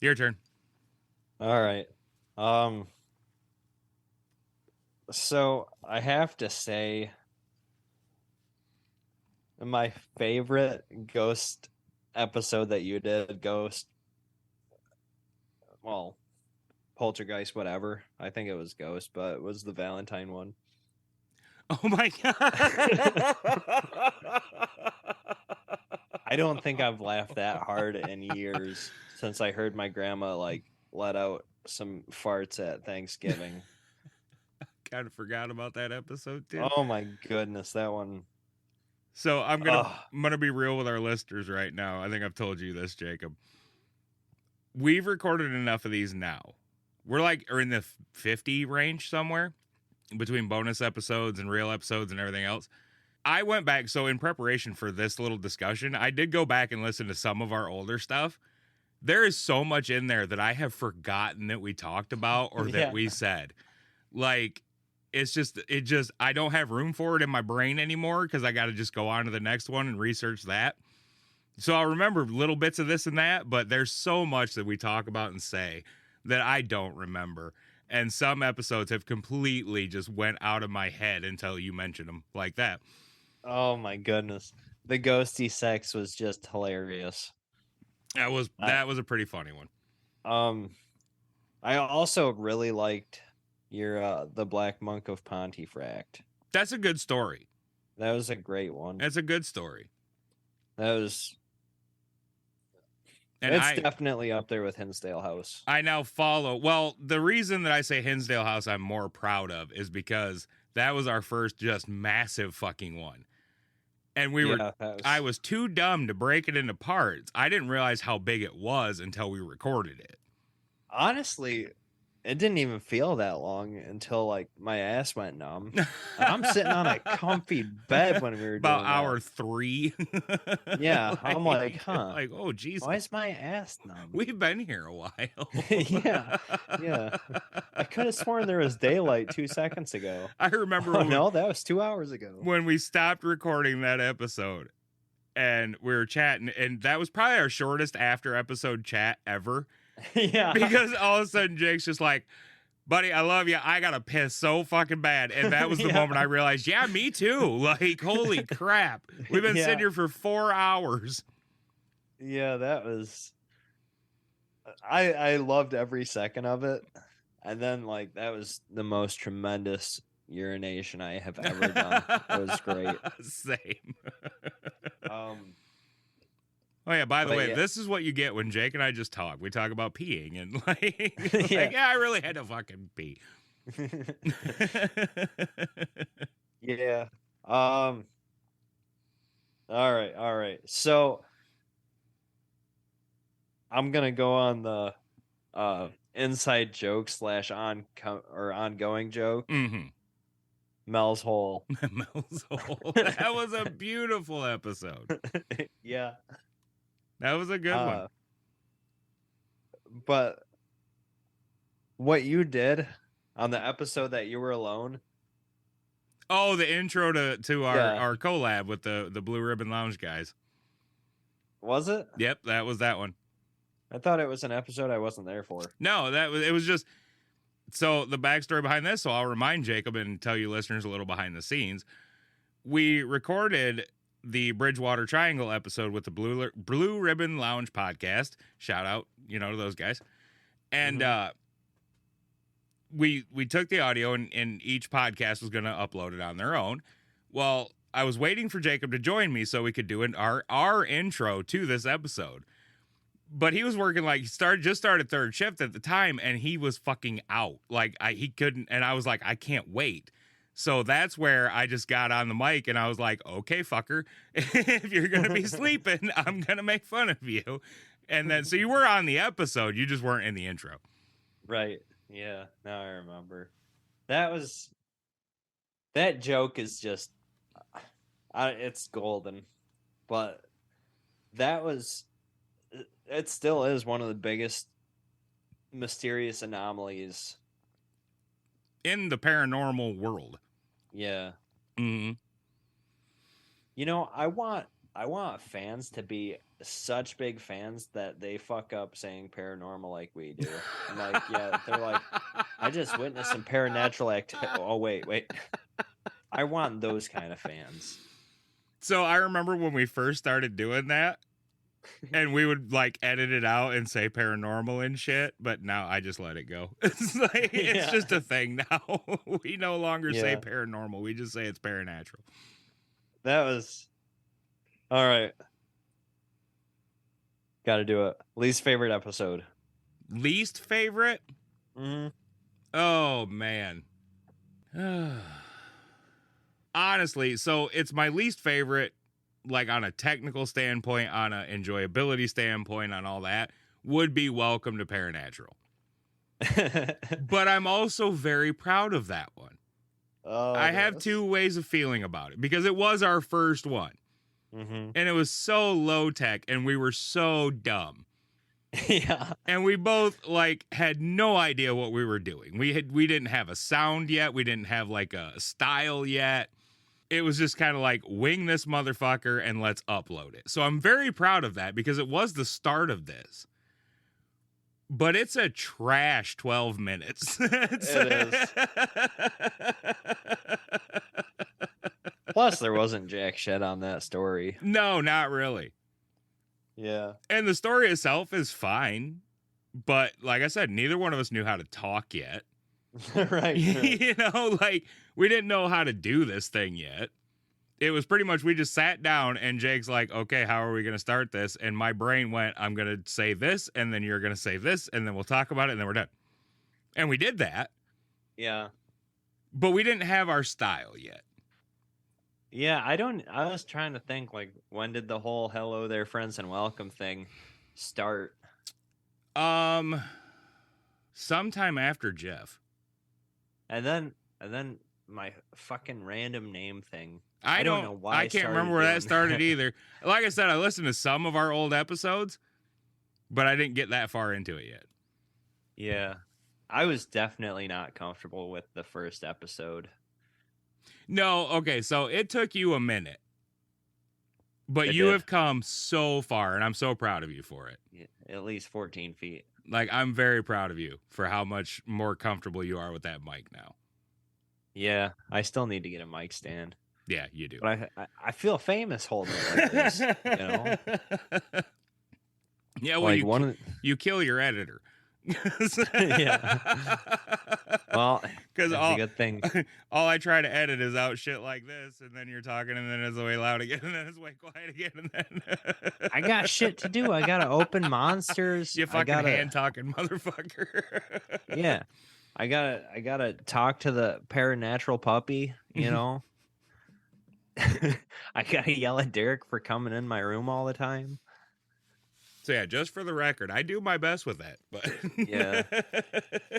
Your turn. All right. So I have to say my favorite ghost episode that you did, Ghost, well, Poltergeist, whatever. I think it was Ghost, but it was the Valentine one. Oh my God. I don't think I've laughed that hard in years since I heard my grandma like let out some farts at Thanksgiving. Kind of forgot about that episode too. Oh my goodness, that one. So I'm gonna be real with our listeners right now. I think I've told you this, Jacob. We've recorded enough of these now. We're are in the 50 range somewhere between bonus episodes and real episodes and everything else. I went back, so in preparation for this little discussion, I did go back and listen to some of our older stuff. There is so much in there that I have forgotten that we talked about or that we said. Like, I don't have room for it in my brain anymore because I got to just go on to the next one and research that. So I'll remember little bits of this and that, but there's so much that we talk about and say that I don't remember. And some episodes have completely just went out of my head until you mentioned them like that. Oh my goodness. The ghosty sex was just hilarious. That was a pretty funny one. I also really liked your the Black Monk of Pontefract. That's a good story. That was a great one. That's a good story. It's definitely up there with Hinsdale House. I now follow. Well, the reason that I say Hinsdale House I'm more proud of is because that was our first just massive fucking one. And I was too dumb to break it into parts. I didn't realize how big it was until we recorded it. Honestly, it didn't even feel that long until like my ass went numb. I'm sitting on a comfy bed when we were about doing hour 3. Yeah, I'm like, huh? Like, oh geez, why is my ass numb? We've been here a while. yeah. I could have sworn there was daylight 2 seconds ago. I remember. No, that was 2 hours ago when we stopped recording that episode, and we were chatting, and that was probably our shortest after episode chat ever. Yeah. Because all of a sudden Jake's just like, buddy, I love you. I got to piss so fucking bad. And that was the moment I realized, yeah, me too. Like, holy crap. We've been sitting here for 4 hours. Yeah, that was... I loved every second of it. And then like that was the most tremendous urination I have ever done. It was great. Same. Um Oh yeah, by the But way, yeah. this is what you get when Jake and I just talk. We talk about peeing and like, Yeah. yeah, I really had to fucking pee. Yeah. All right. So I'm gonna go on the inside joke / ongoing joke. Mm-hmm. Mel's hole. Mel's hole. That was a beautiful episode. Yeah. That was a good one. But what you did on the episode that you were alone. Oh, the intro to Yeah. our collab with the Blue Ribbon Lounge guys. Was it? Yep, that was that one. I thought it was an episode I wasn't there for. No, it was just, so the backstory behind this, so I'll remind Jacob and tell you listeners a little behind the scenes. We recorded the Bridgewater Triangle episode with the Blue Ribbon Lounge podcast. Shout out, to those guys. And we took the audio and each podcast was going to upload it on their own. Well, I was waiting for Jacob to join me so we could do our intro to this episode. But he was working he just started third shift at the time, and he was fucking out. He couldn't, and I was like, I can't wait. So that's where I just got on the mic and I was like, okay, fucker, if you're going to be sleeping, I'm going to make fun of you. And then, so you were on the episode, you just weren't in the intro. Right. Yeah. Now I remember. That joke is just, it's golden. But it still is one of the biggest mysterious anomalies in the paranormal world. Yeah. Mm-hmm. I want fans to be such big fans that they fuck up saying paranormal like we do. They're like, I just witnessed some paranormal activity. Oh, wait. I want those kind of fans. So I remember when we first started doing that, and we would edit it out and say paranormal and shit, but now I just let it go. It's just a thing now. We no longer say paranormal. We just say it's paranatural. That was all right. Got to do it. Least favorite episode. Least favorite? Mm-hmm. Oh man. Honestly, so it's my least favorite. On a technical standpoint, on an enjoyability standpoint, on all that, would be Welcome to Paranatural. But I'm also very proud of that one. Oh, I have two ways of feeling about it, because it was our first one. Mm-hmm. And it was so low tech, and we were so dumb. Yeah. And we both had no idea what we were doing. We didn't have a sound yet. We didn't have a style yet. It was just kind of wing this motherfucker and let's upload it. So I'm very proud of that, because it was the start of this. But it's a trash 12 minutes. It is. Plus, there wasn't jack shit on that story. No, not really. Yeah. And the story itself is fine. But like I said, neither one of us knew how to talk yet. Right. We didn't know how to do this thing yet. It was pretty much, we just sat down and Jake's like, okay, how are we going to start this? And my brain went, I'm going to say this, and then you're going to say this, and then we'll talk about it, and then we're done. And we did that. Yeah. But we didn't have our style yet. Yeah, I was trying to think, when did the whole hello there, friends, and welcome thing start? Sometime after Jeff. And then my fucking random name thing. I don't know why. I can't remember where that started either. Like I said, I listened to some of our old episodes, but I didn't get that far into it yet. Yeah. I was definitely not comfortable with the first episode. No, okay, so it took you a minute. But you have come so far, and I'm so proud of you for it. Yeah, at least 14 feet. I'm very proud of you for how much more comfortable you are with that mic now. Yeah, I still need to get a mic stand. Yeah, you do. But I feel famous holding it like this, Yeah, well, you kill your editor. Yeah. Well, because that's a good thing. all I try to edit is out shit like this, and then you're talking, and then it's way loud again, and then it's way quiet again, and then I got shit to do. I gotta open monsters. you I fucking gotta, hand talking motherfucker. yeah. I gotta talk to the Paranatural puppy. You know. I gotta yell at Derek for coming in my room all the time. So yeah, just for the record, I do my best with that, but Yeah.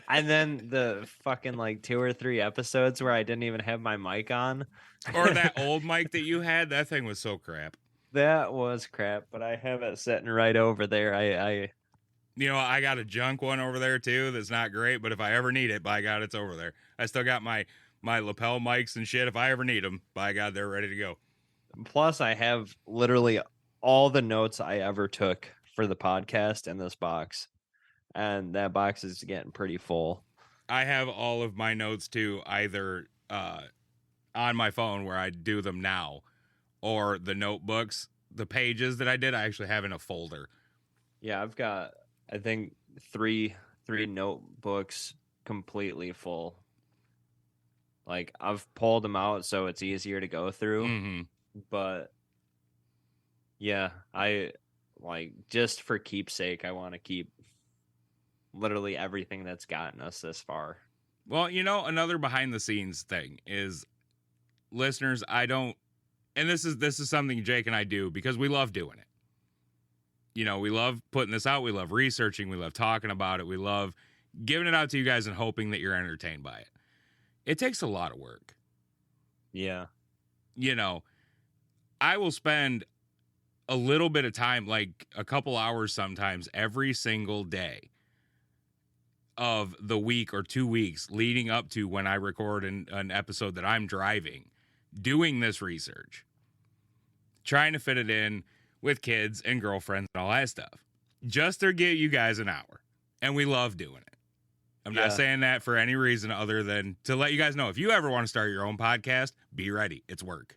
And then the fucking like 2 or 3 episodes where I didn't even have my mic on. Or that old mic that you had, that thing was so crap. That was crap, but I have it sitting right over there. I I got a junk one over there too that's not great, but if I ever need it, by God, it's over there. I still got my lapel mics and shit. If I ever need them, by God, they're ready to go. Plus I have literally all the notes I ever took for the podcast in this box. And that box is getting pretty full. I have all of my notes too, either on my phone where I do them now, or the notebooks, the pages that I did, I actually have in a folder. Yeah, I've got, I think, three notebooks completely full. Like, I've pulled them out so it's easier to go through. Mm-hmm. But yeah, I like, just for keepsake, I want to keep literally everything that's gotten us this far. Well, another behind the scenes thing is, listeners, and this is something Jake and I do because we love doing it. We love putting this out. We love researching. We love talking about it. We love giving it out to you guys and hoping that you're entertained by it. It takes a lot of work. Yeah. I will spend a little bit of time, like a couple hours sometimes, every single day of the week or 2 weeks leading up to when I record an episode that I'm driving, doing this research, trying to fit it in with kids and girlfriends and all that stuff, just to get you guys an hour. And we love doing it. I'm not saying that for any reason other than to let you guys know, if you ever want to start your own podcast, be ready. It's work.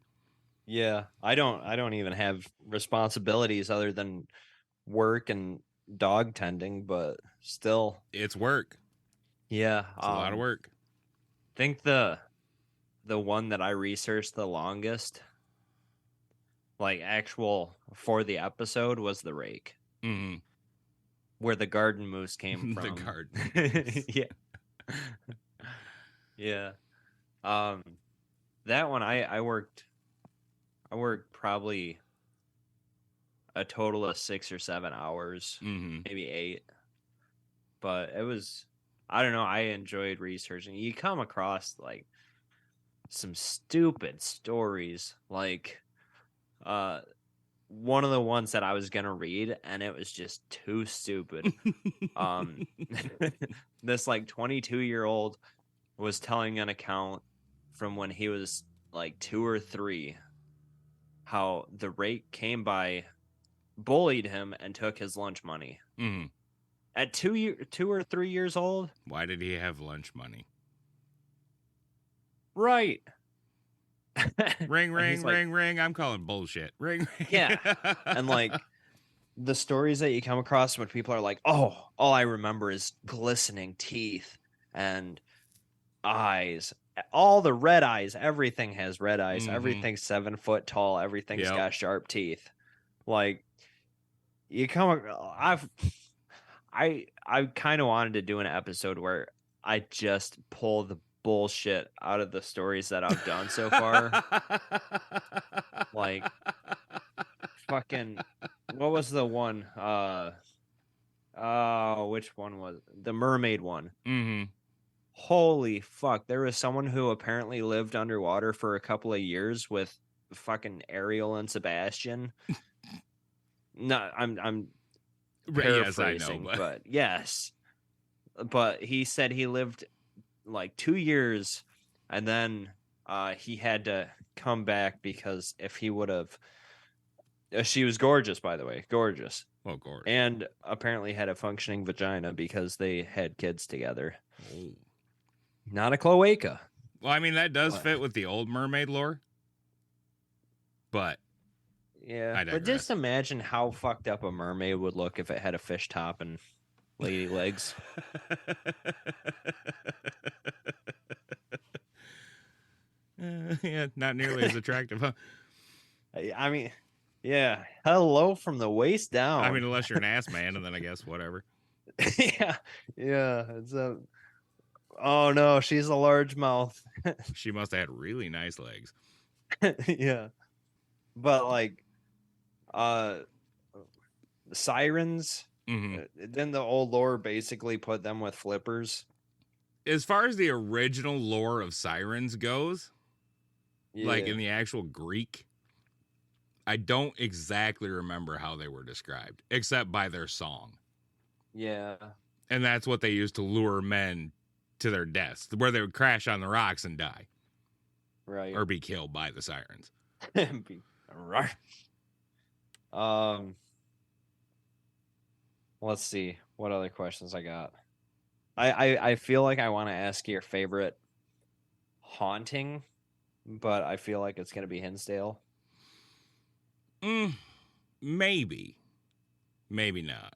Yeah. I don't even have responsibilities other than work and dog tending, but still, it's work. Yeah. It's a lot of work. I think the one that I researched the longest, like actual for the episode, was the rake. Mm-hmm. Where the garden moose came from. The garden. Yeah. Yeah. That one I worked probably a total of 6 or 7 hours, maybe 8. But it was, I don't know, I enjoyed researching. You come across like some stupid stories, like one of the ones that I was gonna read, and it was just too stupid. This like 22-year-old was telling an account from when he was like 2 or 3, how the rake came by, bullied him, and took his lunch money. Mm-hmm. At 2 or 3 years old. Why did he have lunch money? Right. Ring, ring, ring, ring. I'm calling bullshit. Ring, ring. Yeah. And like the stories that you come across when people are like, oh, all I remember is glistening teeth and eyes, all the red eyes. Everything has red eyes. Mm-hmm. Everything's 7 foot tall. Everything's got sharp teeth. Like, you come, I kind of wanted to do an episode where I just pull the bullshit out of the stories that I've done so far. Like, fucking, what was the one? Which one was the mermaid one? Mm-hmm. Holy fuck! There was someone who apparently lived underwater for a couple of years with fucking Ariel and Sebastian. No, I'm paraphrasing, yes, I know, but yes. But he said he lived like 2 years, and then he had to come back because if he would have, she was gorgeous, by the way, gorgeous. Oh, gorgeous. And apparently had a functioning vagina because they had kids together. Oh. Not a cloaca. Well, I mean, that does fit with the old mermaid lore. But yeah, but just imagine how fucked up a mermaid would look if it had a fish top and lady legs. Yeah, not nearly as attractive, huh? I mean, yeah. Hello from the waist down. I mean, unless you're an ass man, and then I guess whatever. Yeah, yeah. It's a. Oh no, she's a largemouth. She must have had really nice legs. Yeah, but like, sirens. Mm-hmm. Then the old lore basically put them with flippers. As far as the original lore of sirens goes, like Yeah. in the actual Greek, I don't exactly remember how they were described, except by their song. Yeah. And that's what they used to lure men to their deaths, where they would crash on the rocks and die. Right. Or be killed by the sirens. Right. Let's see what other questions I got. I feel like I want to ask your favorite haunting, but I feel like it's gonna be Hinsdale. Maybe not.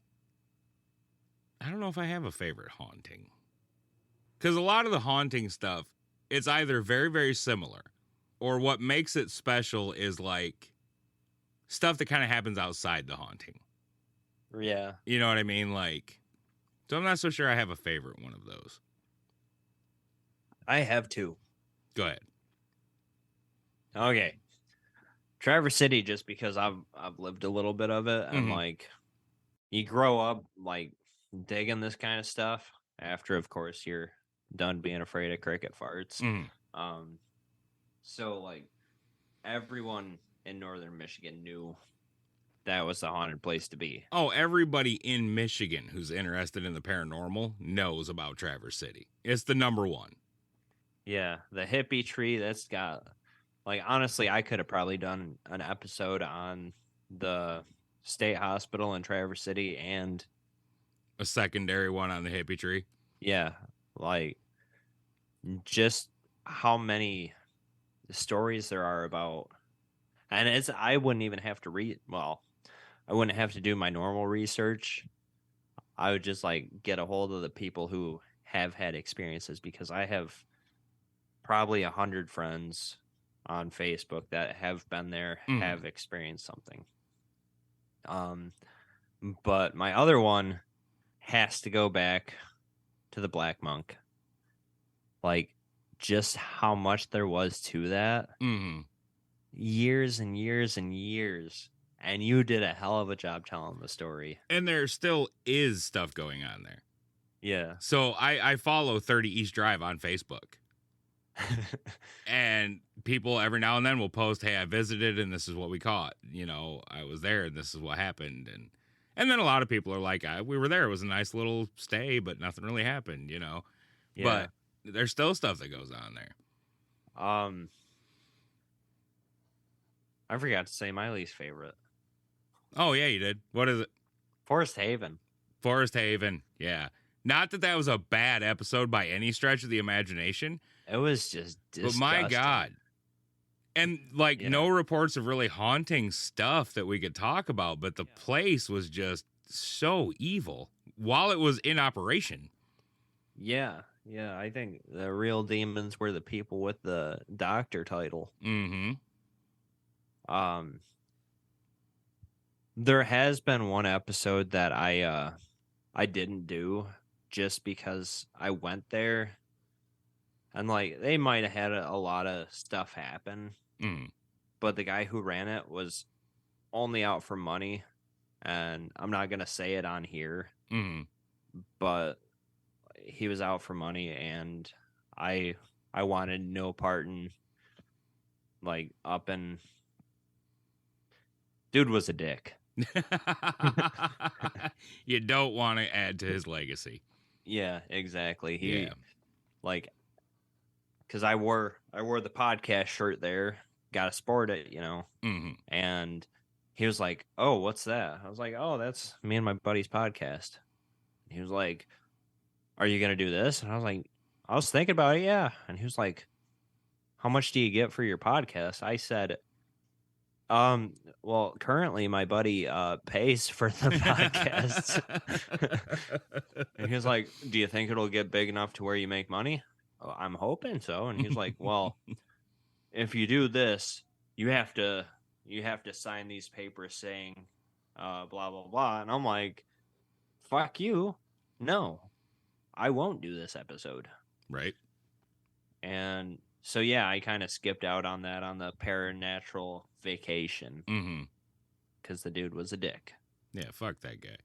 I don't know if I have a favorite haunting, because a lot of the haunting stuff, it's either very, very similar, or what makes it special is like stuff that kind of happens outside the haunting. Yeah. You know what I mean? Like, so I'm not so sure I have a favorite one of those. I have two. Go ahead. Okay. Traverse City, just because I've lived a little bit of it, and like you grow up like digging this kind of stuff after, of course, you're done being afraid of cricket farts. So like everyone in northern Michigan knew that was the haunted place to be. Oh, everybody in Michigan who's interested in the paranormal knows about Traverse City. It's the number one. Yeah, the hippie tree, that's got, like, honestly, I could have probably done an episode on the state hospital in Traverse City and a secondary one on the hippie tree. Yeah, like just how many stories there are about, and it's, I wouldn't even have to read, well, I wouldn't have to do my normal research. I would just like get a hold of the people who have had experiences, because I have probably 100 friends on Facebook that have been there, have experienced something. But my other one has to go back to the Black Monk. Like, just how much there was to that. Years and years and years. And you did a hell of a job telling the story. And there still is stuff going on there. Yeah. So I follow 30 East Drive on Facebook. And people every now and then will post, hey, I visited and this is what we caught. You know, I was there and this is what happened. And then a lot of people are like, we were there. It was a nice little stay, but nothing really happened, you know. Yeah. But there's still stuff that goes on there. I forgot to say my least favorite. Oh, yeah, you did. What is it? Forest Haven. Forest Haven, yeah. Not that that was a bad episode by any stretch of the imagination. It was just disgusting. But my God. And, like, no reports of really haunting stuff that we could talk about, but the place was just so evil while it was in operation. Yeah, I think the real demons were the people with the doctor title. There has been one episode that I didn't do just because I went there, and like they might have had a lot of stuff happen, but the guy who ran it was only out for money, and I'm not gonna say it on here, but he was out for money, and I wanted no part in, like, up and dude was a dick. You don't want to add to his legacy. Yeah, exactly. He like, because I wore the podcast shirt there, got to sport it, you know, and he was like, "Oh, what's that?" I was like, "Oh, that's me and my buddy's podcast." He was like, "Are you gonna do this?" And I was like, "I was thinking about it, yeah." And he was like, "How much do you get for your podcast?" I said, Well, currently my buddy pays for the podcasts. And he was like, "Do you think it'll get big enough to where you make money?" "Oh, I'm hoping so." And he's like, "Well, if you do this, you have to sign these papers saying blah blah blah." And I'm like, "Fuck you. No. I won't do this episode." Right. And so yeah, I kind of skipped out on that on the Paranatural vacation because the dude was a dick. Yeah, fuck that guy.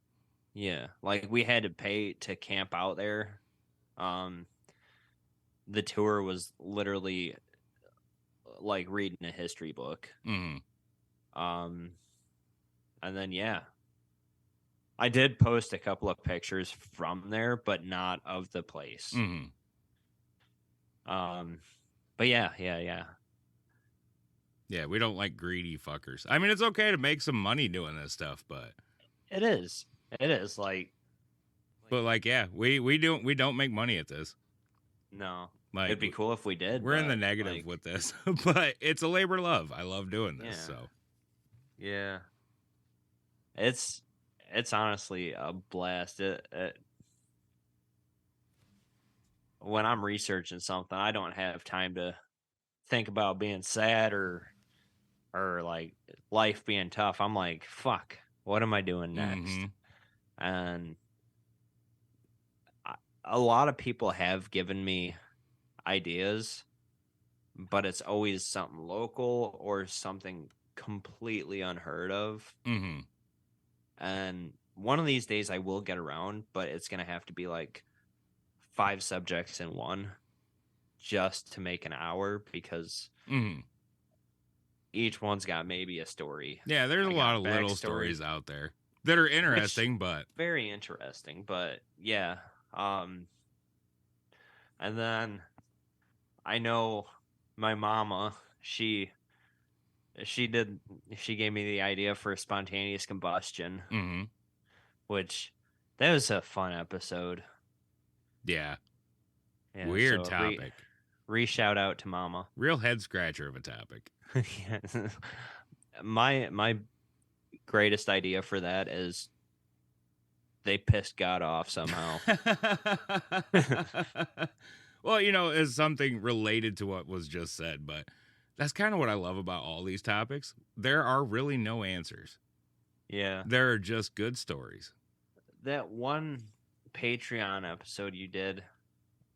Yeah, like we had to pay to camp out there. The tour was literally like reading a history book. And then yeah, I did post a couple of pictures from there, but not of the place. But yeah. Yeah, we don't like greedy fuckers. I mean, it's okay to make some money doing this stuff, but it is like, but like, yeah, we don't make money at this. No, like, it'd be cool if we did. We're in the negative with this, but it's a labor of love. I love doing this. Yeah. So yeah, it's honestly a blast. When I'm researching something, I don't have time to think about being sad or like life being tough. I'm like, fuck, what am I doing next? And a lot of people have given me ideas, but it's always something local or something completely unheard of. And one of these days I will get around, but it's going to have to be like 5 subjects in one just to make an hour, because each one's got maybe a story. Yeah, there's a lot of little stories out there that are interesting, but very interesting. But yeah, and then I know my mama, she gave me the idea for spontaneous combustion, which that was a fun episode. Yeah, weird topic. Shout out to mama. Real head scratcher of a topic. Yeah. My greatest idea for that is they pissed God off somehow. Well, you know, it's something related to what was just said, but that's kind of what I love about all these topics. There are really no answers. Yeah. There are just good stories. That one Patreon episode you did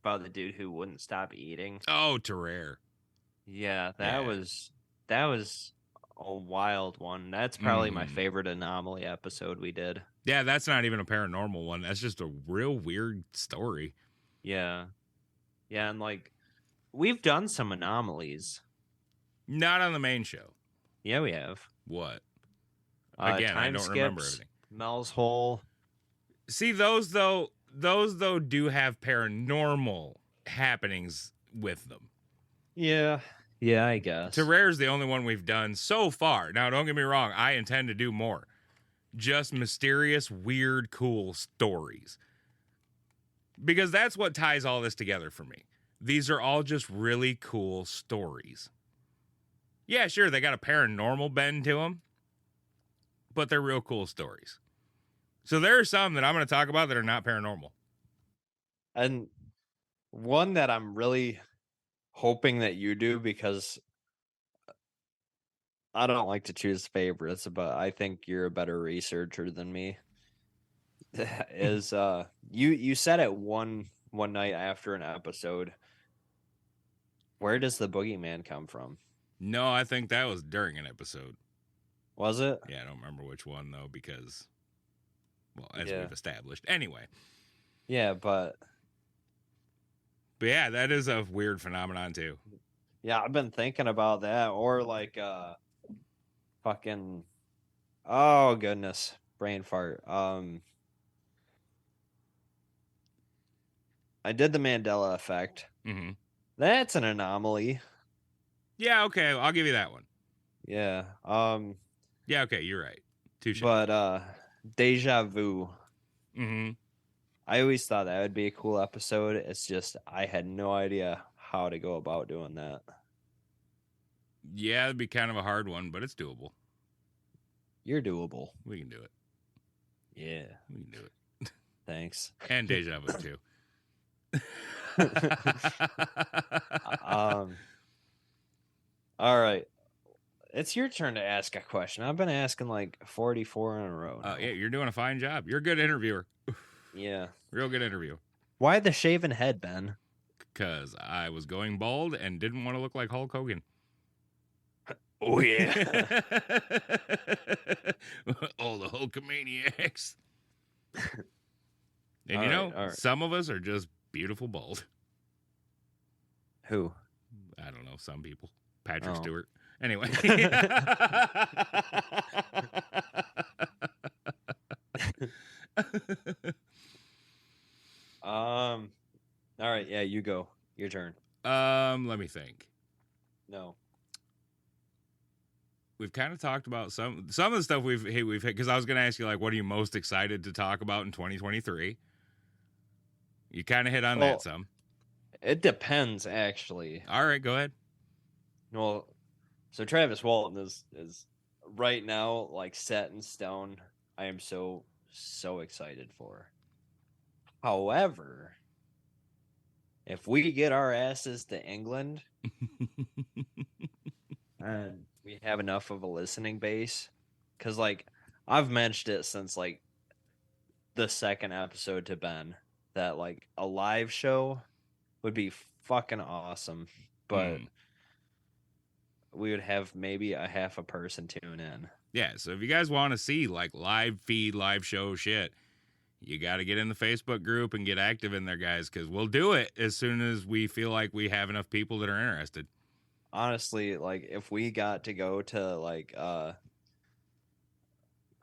about the dude who wouldn't stop eating. Oh, Terrare. Yeah, that was a wild one. That's probably my favorite anomaly episode we did. Yeah, that's not even a paranormal one. That's just a real weird story. Yeah. Yeah, and like we've done some anomalies. Not on the main show. Yeah, we have. What? Again, I don't remember everything. Mel's Hole. See, those though do have paranormal happenings with them. Yeah. Yeah, I guess. Terrare's the only one we've done so far. Now, don't get me wrong. I intend to do more. Just mysterious, weird, cool stories. Because that's what ties all this together for me. These are all just really cool stories. Yeah, sure, they got a paranormal bend to them, but they're real cool stories. So there are some that I'm going to talk about that are not paranormal. And one that I'm really hoping that you do, because I don't like to choose favorites, but I think you're a better researcher than me, is you said it one night after an episode, where does the boogeyman come from? No, I think that was during an episode. Was it? Yeah, I don't remember which one though, because, well, as we've established. Anyway. Yeah, but yeah, that is a weird phenomenon too. Yeah, I've been thinking about that, or like fucking, oh goodness, brain fart. I did the Mandela effect. That's an anomaly. Yeah, okay, I'll give you that one. Yeah. Yeah, okay, you're right. Touché. But deja vu. I always thought that would be a cool episode. It's just I had no idea how to go about doing that. Yeah, it'd be kind of a hard one, but it's doable. You're doable. We can do it. Yeah. We can do it. Thanks. And Deja Vu, too. All right. It's your turn to ask a question. I've been asking like 44 in a row now. Yeah, you're doing a fine job. You're a good interviewer. Yeah. Real good interview. Why the shaven head, Ben? Because I was going bald and didn't want to look like Hulk Hogan. Oh, yeah. All the Hulkamaniacs. And All you right, know, all right. some of us are just beautiful bald. Who? I don't know, some people. Patrick Oh. Stewart. Anyway. All right, yeah, you go. Your turn. Let me think. No. We've kind of talked about some of the stuff we've hit because I was going to ask you, like, what are you most excited to talk about in 2023? You kind of hit on that some. It depends, actually. All right, go ahead. Well, so Travis Walton is right now like set in stone. I am so excited for. However, if we get our asses to England and we have enough of a listening base, because like I've mentioned it since like the second episode to Ben that like a live show would be fucking awesome, but we would have maybe a half a person tune in. Yeah, so if you guys want to see like live feed, live show shit, you got to get in the Facebook group and get active in there, guys, because we'll do it as soon as we feel like we have enough people that are interested. Honestly, like if we got to go to like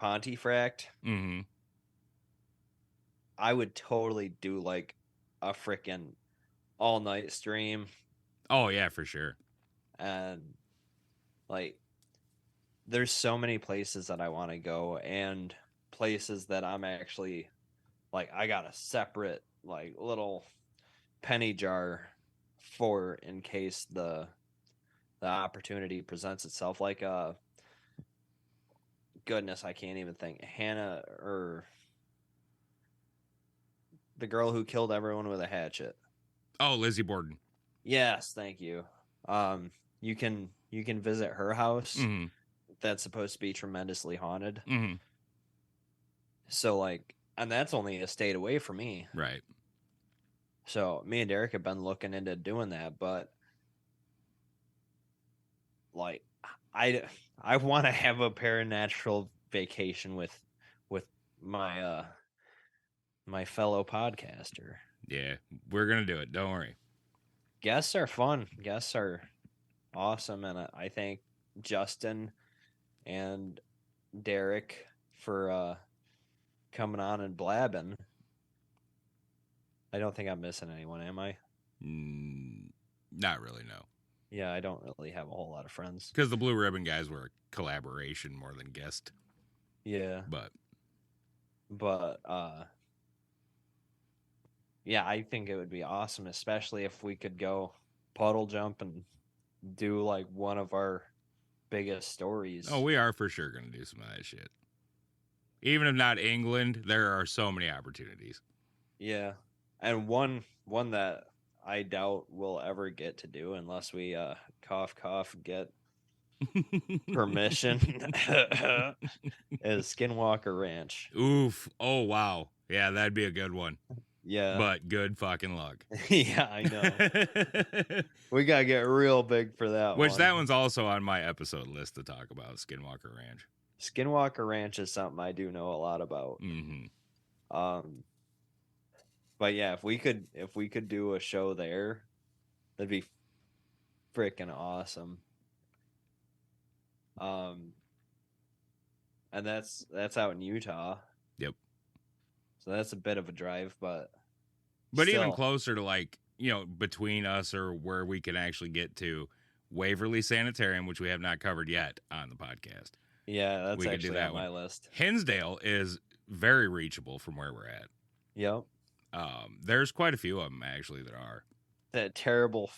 Pontefract, I would totally do like a freaking all night stream. Oh yeah, for sure. And like there's so many places that I want to go and places that I'm actually like I got a separate like little penny jar for in case the opportunity presents itself. Like goodness, I can't even think. Hannah or the girl who killed everyone with a hatchet. Oh, Lizzie Borden. Yes, thank you. You can visit her house. That's supposed to be tremendously haunted. So like, and that's only a state away from me. Right. So me and Derek have been looking into doing that, but like I want to have a paranatural vacation with my my fellow podcaster. Yeah, we're gonna do it. Don't worry. Guests are fun. Guests are awesome, and I thank Justin and Derek for coming on and blabbing. I don't think I'm missing anyone, am I? Not really, no. Yeah, I don't really have a whole lot of friends. Because the Blue Ribbon guys were a collaboration more than guest. Yeah. But yeah, I think it would be awesome, especially if we could go puddle jump and do like one of our biggest stories. Oh, we are for sure going to do some of that shit. Even if not England, there are so many opportunities. Yeah. And one that I doubt we'll ever get to do unless we cough get permission is Skinwalker Ranch. Oof. Oh, wow. Yeah, that'd be a good one. Yeah. But good fucking luck. Yeah, I know. We got to get real big for that Which one. that one's also on my episode list to talk about, Skinwalker Ranch. Skinwalker Ranch is something I do know a lot about. But yeah, if we could do a show there, that'd be freaking awesome. And that's out in Utah. Yep. So that's a bit of a drive, but still. Even closer to like, you know, between us or where we can actually get to Waverly Sanitarium, which we have not covered yet on the podcast. Yeah, that's we actually on my list. Hinsdale is very reachable from where we're at. Yep. There's quite a few of them actually that are. That terrible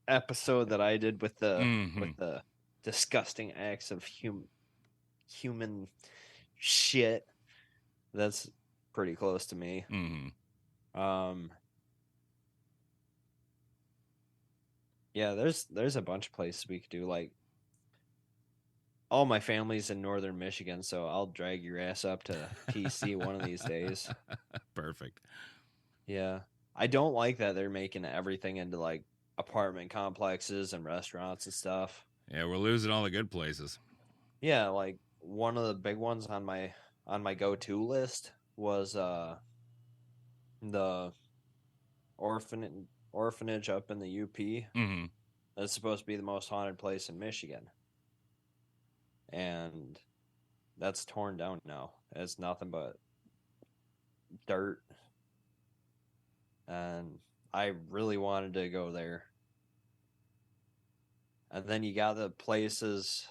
episode that I did with the Mm-hmm. disgusting acts of human shit, that's pretty close to me. Mm-hmm. Yeah, there's a bunch of places we could do. Like, all my family's in northern Michigan, so I'll drag your ass up to TC one of these days. Perfect. Yeah. I don't like that they're making everything into like apartment complexes and restaurants and stuff. Yeah, we're losing all the good places. Yeah, like one of the big ones on my go-to list was the orphanage up in the UP. Mm-hmm. That's supposed to be the most haunted place in Michigan. And that's torn down now. It's nothing but dirt. And I really wanted to go there. And then you got the places.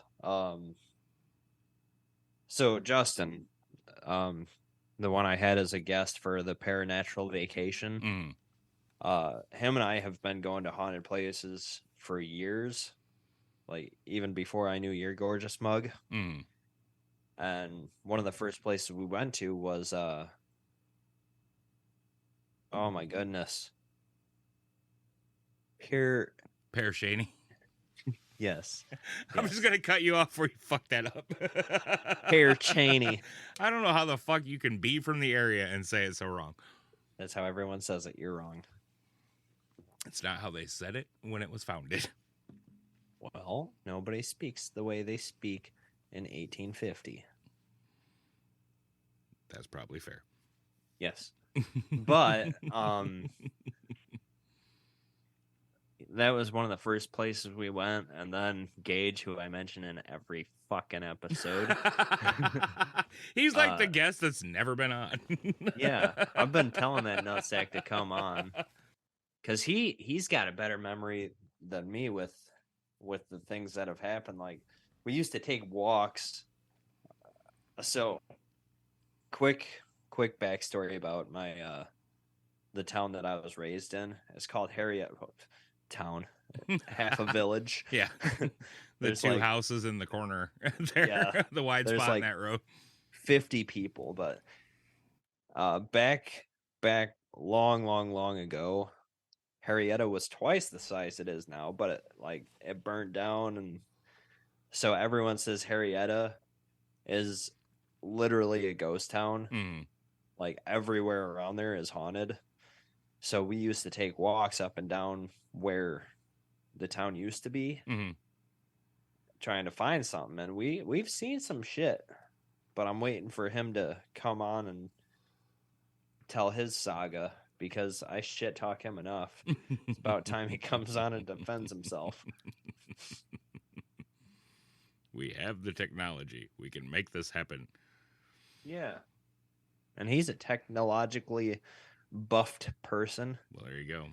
So Justin, the one I had as a guest for the Paranatural Vacation, him and I have been going to haunted places for years, like even before I knew your gorgeous mug. And one of the first places we went to was oh my goodness, Pear Shaney. Yes. I'm just gonna cut you off before you fuck that up. Pear Cheney. I don't know how the fuck you can be from the area and say it so wrong. That's how everyone says it. You're wrong. It's not how they said it when it was founded. Well, nobody speaks the way they speak in 1850. That's probably fair. Yes. But that was one of the first places we went, and then Gage, who I mention in every fucking episode. He's like the guest that's never been on. Yeah, I've been telling that nutsack to come on, because he's got a better memory than me with the things that have happened. Like, we used to take walks. So, quick backstory about my the town that I was raised in. It's called Harriet Town, half a village. Yeah. The two houses in the corner there. Yeah, the wide spot like in that road. 50 people, but back long ago, Harrietta was twice the size it is now, but it burnt down, and so everyone says Harrietta is literally a ghost town. Like, everywhere around there is haunted. So we used to take walks up and down where the town used to be, trying to find something, and we've seen some shit, but I'm waiting for him to come on and tell his saga, because I shit talk him enough. It's about time he comes on and defends himself. We have the technology. We can make this happen. Yeah. And he's a technologically buffed person. Well, there you go.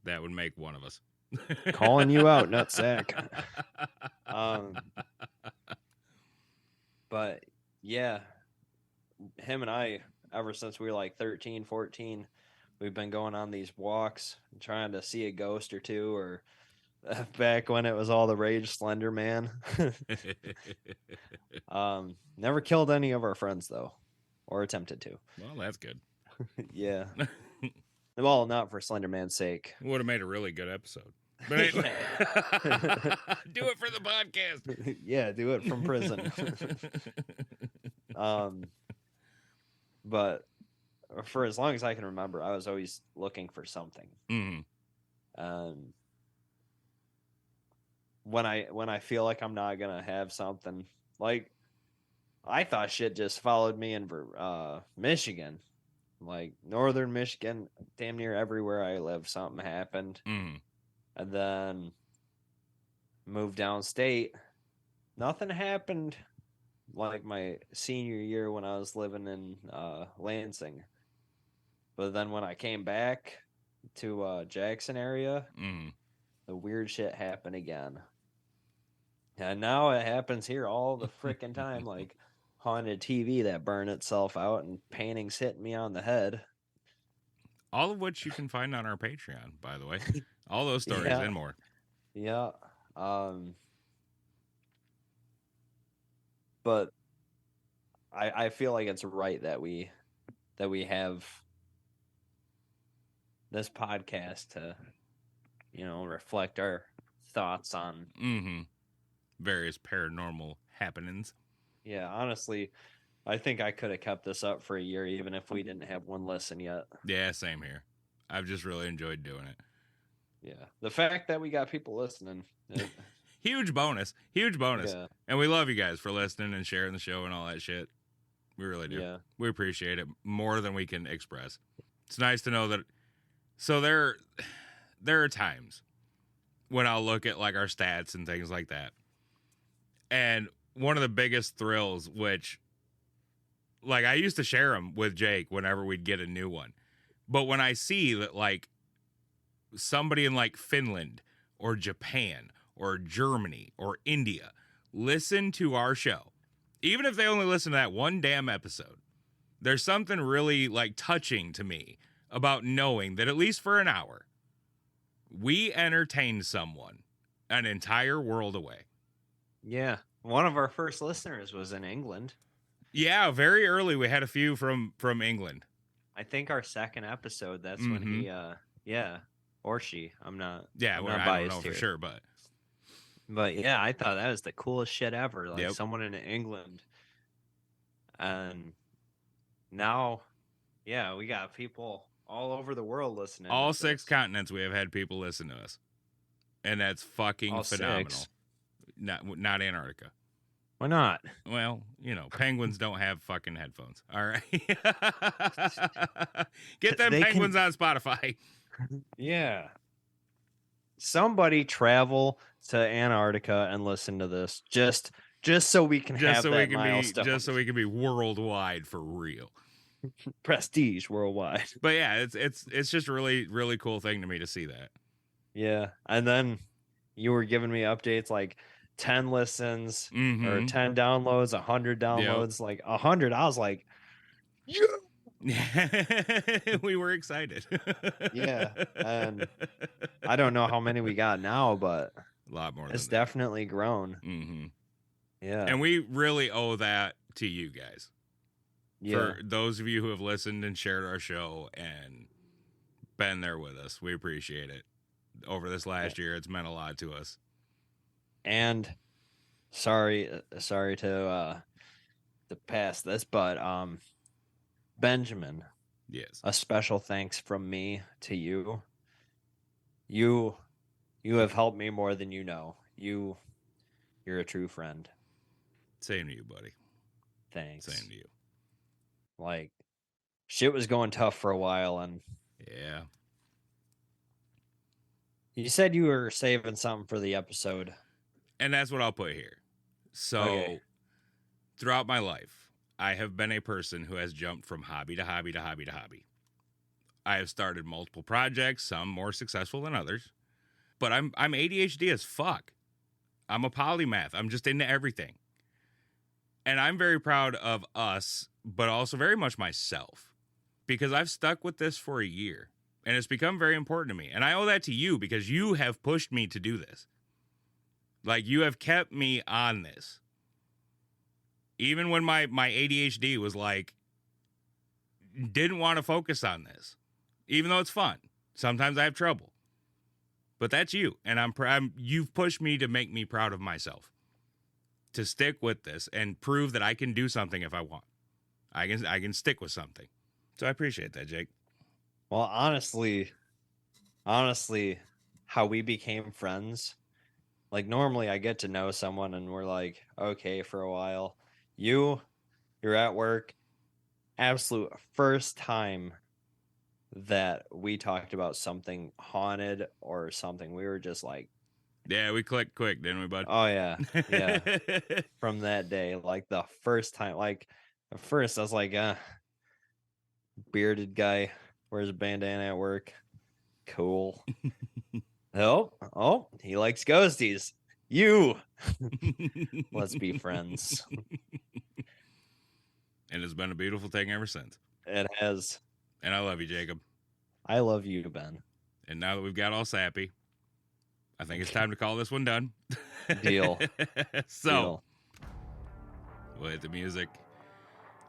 That would make one of us. Calling you out, nutsack. But yeah, him and I, ever since we were like 13, 14, we've been going on these walks and trying to see a ghost or two, or back when it was all the rage, Slender Man. Never killed any of our friends, though, or attempted to. Well, that's good. Yeah. Well, not for Slender Man's sake. Would have made a really good episode. But do it for the podcast. Yeah, do it from prison. But for as long as I can remember, I was always looking for something. When I feel like I'm not gonna have something, like, I thought shit just followed me in Michigan, like northern Michigan, damn near everywhere I live, something happened. And then moved downstate, nothing happened, like my senior year when I was living in Lansing. But then when I came back to Jackson area, the weird shit happened again. And now it happens here all the freaking time, like haunted TV that burned itself out and paintings hitting me on the head. All of which you can find on our Patreon, by the way. All those stories and more. Yeah. But I feel like it's right that we have this podcast to, reflect our thoughts on various paranormal happenings. Yeah, honestly, I think I could have kept this up for a year even if we didn't have one listen yet. Yeah, same here. I've just really enjoyed doing it. Yeah. The fact that we got people listening. Huge bonus. Yeah. And we love you guys for listening and sharing the show and all that shit. We really do. Yeah. We appreciate it more than we can express. It's nice to know that. So there are times when I'll look at like our stats and things like that. And one of the biggest thrills, which like I used to share them with Jake whenever we'd get a new one. But when I see that like somebody in like Finland or Japan or Germany or India listen to our show, even if they only listen to that one damn episode, there's something really like touching to me about knowing that at least for an hour, we entertained someone an entire world away. Yeah. One of our first listeners was in England. Yeah, very early we had a few from England. I think our second episode, that's when he or she. I'm not I don't know for sure, but yeah, I thought that was the coolest shit ever. Like someone in England. And now, yeah, we got people all over the world listening. All 6 continents we have had people listen to us. And that's fucking all phenomenal. 6. Not Antarctica. Why not? Well, penguins don't have fucking headphones. All right. Get them penguins on Spotify. Yeah. Somebody travel to Antarctica and listen to this. Just so we can have that milestone. Just so we can be worldwide for real. Prestige worldwide. But yeah, it's just a really, really cool thing to me to see that. Yeah. And then you were giving me updates like 10 listens or 10 downloads, 100 downloads, like 100. I was like, yeah. We were excited. Yeah. And I don't know how many we got now, but a lot more. It's definitely grown. Yeah. And we really owe that to you guys. Yeah. For those of you who have listened and shared our show and been there with us, we appreciate it. Over this last year, it's meant a lot to us. And sorry to pass this, but Benjamin. Yes. A special thanks from me to you. You have helped me more than you know. You're a true friend. Same to you, buddy. Thanks. Same to you. Like, shit was going tough for a while, and yeah. You said you were saving something for the episode. And that's what I'll put here. So, throughout my life, I have been a person who has jumped from hobby to hobby to hobby to hobby. I have started multiple projects, some more successful than others. But I'm ADHD as fuck. I'm a polymath. I'm just into everything. And I'm very proud of us, but also very much myself. Because I've stuck with this for a year. And it's become very important to me. And I owe that to you because you have pushed me to do this. Like, you have kept me on this. Even when my ADHD was like, didn't want to focus on this. Even though it's fun. Sometimes I have trouble. But that's you. And you've pushed me to make me proud of myself. To stick with this and prove that I can do something if I want. I can stick with something. So I appreciate that, Jake. Well, honestly, how we became friends, like normally I get to know someone and we're like, okay, for a while. You're at work. Absolute first time that we talked about something haunted or something, we were just like, yeah, we clicked quick, didn't we, bud? Oh, yeah. Yeah. From that day, like the first time, like at first I was like, bearded guy wears a bandana at work. Cool. Oh, he likes ghosties. Let's be friends. And it's been a beautiful thing ever since. It has. And I love you, Jacob. I love you, Ben. And now that we've got all sappy, I think it's time to call this one done. Deal. So, Deal. with the music.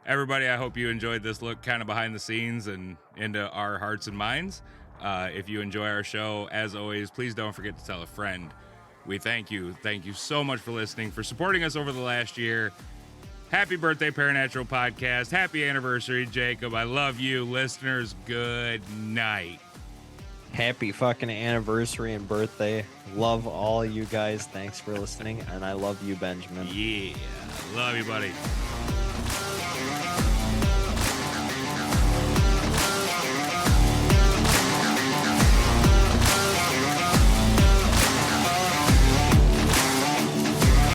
Everybody, I hope you enjoyed this look kind of behind the scenes and into our hearts and minds. If you enjoy our show, as always, please don't forget to tell a friend. We thank you. Thank you so much for listening, for supporting us over the last year. Happy birthday, Paranatural Podcast. Happy anniversary, Jacob. I love you. Listeners, good night. Happy fucking anniversary and birthday. Love all you guys. Thanks for listening. And I love you, Benjamin. Yeah. Love you, buddy.